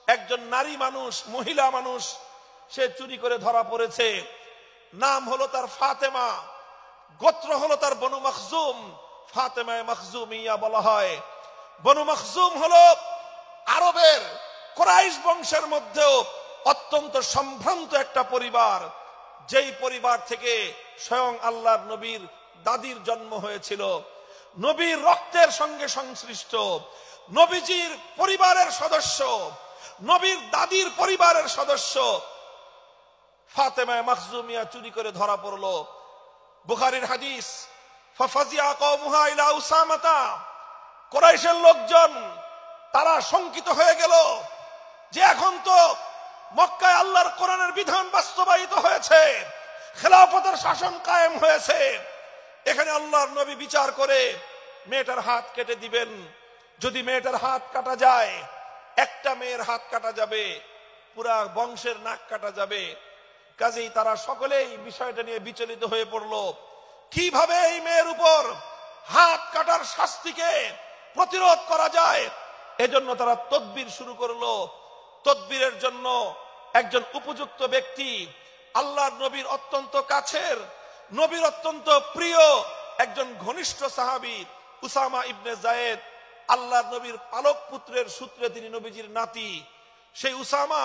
[SPEAKER 1] একজন নারী মানুষ, মহিলা মানুষ। সে চুরি করে ধরা পড়েছে। নাম হলো তার ফাতেমা, গোত্র হলো তার বনু মখজুম, ফাতেমায়ে মখজুমিয়া বলা হয়। বনু মখজুম হলো আরবের কুরাইশ বংশের মধ্যেও অত্যন্ত সম্ভ্রান্ত একটা পরিবার, যেই পরিবার থেকে স্বয়ং আল্লাহর নবীর দাদির জন্ম হয়েছিল, নবীর রক্তের সঙ্গে সংশ্লিষ্ট, নবীজির পরিবারের সদস্য, নবীর দাদির পরিবারের সদস্য ফাতেমা মখজুমিয়া চুরি করে ধরা পড়লো। বুখারীর হাদিস, ফাফাজিয়া কওমুহা ইলা উসামাতা, কুরাইশের লোকজন তারা শঙ্কিত হয়ে গেল যে এখন তো মক্কায় আল্লাহর কোরআনের বিধান বাস্তবায়িত হয়েছে, খেলাফতের শাসন কায়েম হয়েছে, এখানে আল্লাহর নবী বিচার করে মেয়েটার হাত কেটে দিবেন। যদি মেয়েটার হাত কাটা যায় একটা মেয়ের হাত কাটা যাবে, পুরা বংশের নাক কাটা যাবে। কাজেই তারা সকলেই বিষয়টা নিয়ে বিচলিত হয়ে পড়ল, কিভাবে এই মেয়ের উপর হাত কাটার শাস্তিকে প্রতিরোধ করা যায়। এজন্য তারা তদবির শুরু করলো। তদবিরের জন্য একজন উপযুক্ত ব্যক্তি, আল্লাহর নবীর অত্যন্ত কাছের, নবীর অত্যন্ত প্রিয় একজন ঘনিষ্ঠ সাহাবী উসামা ইবনে যায়েদ, আল্লাহর নবীর পালক পুত্রের সূত্রে তিনি নবীজির নাতি। সেই উসামা,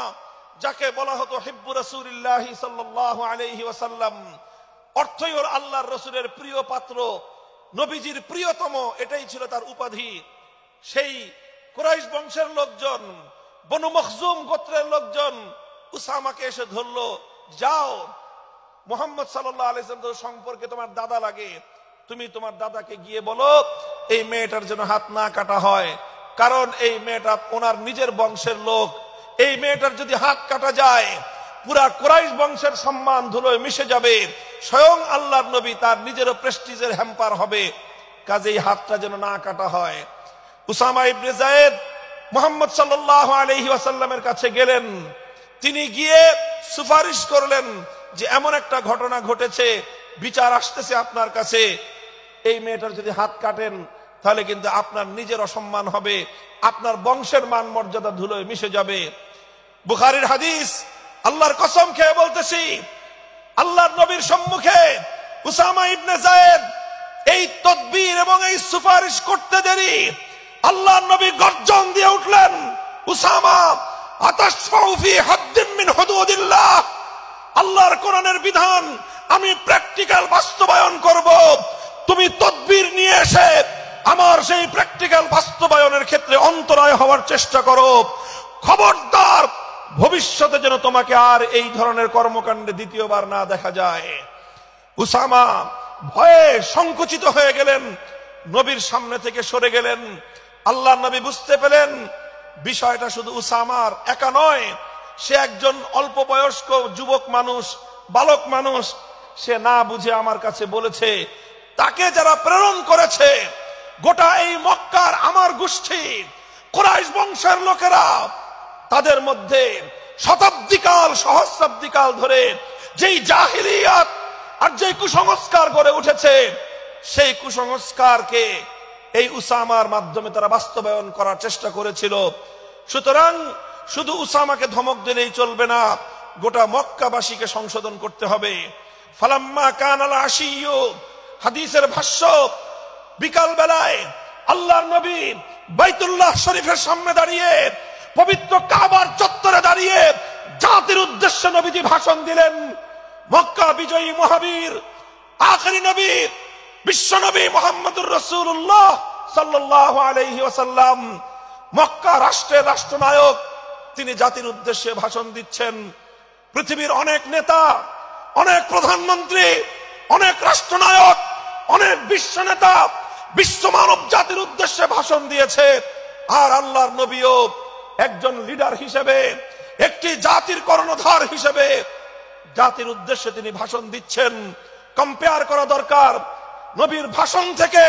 [SPEAKER 1] যাকে বলা হতো হিব্বু রাসূলিল্লাহ সাল্লাল্লাহু আলাইহি ওয়াসাল্লাম, অর্থই হল আল্লাহর রাসূলের প্রিয় পাত্র, নবীজির প্রিয়তম, এটাই ছিল তার উপাধি। সেই কুরাইশ বংশের লোকজন, বনু মখজুম গোত্রের লোকজন উসামাকে এসে ধরলো, যাও, মুহাম্মদ সাল্লাল্লাহু আলাইহি ওয়াসাল্লাম সম্পর্কে তোমার দাদা লাগে, তুমি তোমার দাদাকে গিয়ে বলো এই মেয়েটার জন্য হাত না কাটা হয়, কারণ এই মেয়েটা ওনার নিজের বংশের লোক। এই মেয়েটার যদি হাত কাটা যায় পুরা কুরাইশ বংশের সম্মান ধুলোয় মিশে যাবে, স্বয়ং আল্লাহর নবী তার নিজেরও প্রেস্টিজের হ্যাম্পার হবে। কাজেই হাতটা যেন না কাটা হয়। উসামা ইবনে যায়েদ মুহাম্মদ সাল্লাল্লাহু আলাইহি ওয়াসাল্লামের কাছে গেলেন। তিনি গিয়ে সুপারিশ করলেন যে এমন একটা ঘটনা ঘটেছে, বিচার আসতেছে আপনার কাছে, এই মেয়েটার যদি হাত কাটেন তাহলে কিন্তু আপনার নিজের অসম্মান হবে, আপনার বংশের মান মর্যাদা ধুলোয় মিশে যাবে। বুখারীর হাদিস, আল্লাহর কসম খেয়ে বলতেছি, আল্লাহর নবীর সম্মুখে উসামা ইবনে যায়েদ এই তদবির এবং এই সুপারিশ করতে দেরি আল্লাহর নবী গর্জন দিয়ে উঠলেন, উসামা আতাশফাউ ফি হাদ্দিন মিন হুদুদিল্লাহ, আল্লাহর কোরআনের বিধান আমি প্র্যাকটিক্যাল বাস্তবায়ন করব, তুমি তদবির নিয়ে এসে আমার সেই প্র্যাকটিক্যাল বাস্তবায়নের ক্ষেত্রে অন্তরায় হওয়ার চেষ্টা করো। খবরদার, ভবিষ্যতে যেন তোমাকে আর এই ধরনের কর্মকাণ্ডে দ্বিতীয়বার না দেখা যায়। উসামা ভয়ে সংকুচিত হয়ে গেলেন, নবীর সামনে থেকে সরে গেলেন। আল্লাহর নবী বুঝতে পেলেন বিষয়টা শুধু উসামার একা নয়, সে একজন অল্প বয়স্ক যুবক মানুষ, বালক মানুষ, সে না বুঝে আমার কাছে বলেছে। তাকে যারা প্রেরণ করেছে গোটা এই মক্কার আমার গোষ্ঠী কুরাইশ বংশের লোকেরা, তাদের মধ্যে শতাব্দীকাল সহস্রাব্দীকাল ধরে যেই জাহিলিয়াত আর যেই কুসংস্কার গড়ে উঠেছে, সেই কুসংস্কারকে এই উসামার মাধ্যমে তারা বাস্তবায়ন করার চেষ্টা করেছিল। সুতরাং শুধু উসামাকে ধমক দিলেই চলবে না, গোটা মক্কাবাসীকে সংশোধন করতে হবে। ফালাম্মা কানাল আশিয়্যু, হাদিসের ভাষ্য, বিকাল বেলায় আল্লাহর নবী বাইতুল্লাহ শরীফের সামনে দাঁড়িয়ে, পবিত্র কাবার চত্বরে দাঁড়িয়ে জাতির উদ্দেশ্যে নবীজি ভাষণ দিলেন। মক্কা বিজয়ী মহাবীর আখেরি নবী বিশ্ব নবী মুহাম্মদুর রাসূলুল্লাহ সাল্লাল্লাহু আলাইহি ওয়াসাল্লাম, মক্কা রাষ্ট্রের রাষ্ট্রনায়ক, তিনি জাতির উদ্দেশ্যে ভাষণ দিচ্ছেন। পৃথিবীর অনেক নেতা, অনেক প্রধানমন্ত্রী, অনেক রাষ্ট্রনায়ক, অনেক বিশ্ব নেতা বিশ্ব মানব জাতির উদ্দেশ্যে ভাষণ দিয়েছে, আর আল্লাহর নবীও একজন লিডার হিসেবে, একটি জাতির কর্ণধার হিসেবে জাতির উদ্দেশ্যে তিনি ভাষণ দিচ্ছেন। কম্পেয়ার করা দরকার, নবীর ভাষণ থেকে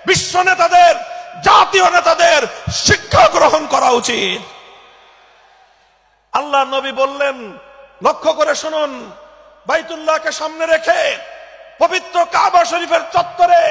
[SPEAKER 1] বিশ্ব নেতাদের, জাতীয় নেতাদের শিক্ষা গ্রহণ করা উচিত। আল্লাহ নবী বললেন, লক্ষ্য করে শুনুন, বাইতুল্লাহকে সামনে রেখে পবিত্র কাবা শরীফের চত্বরে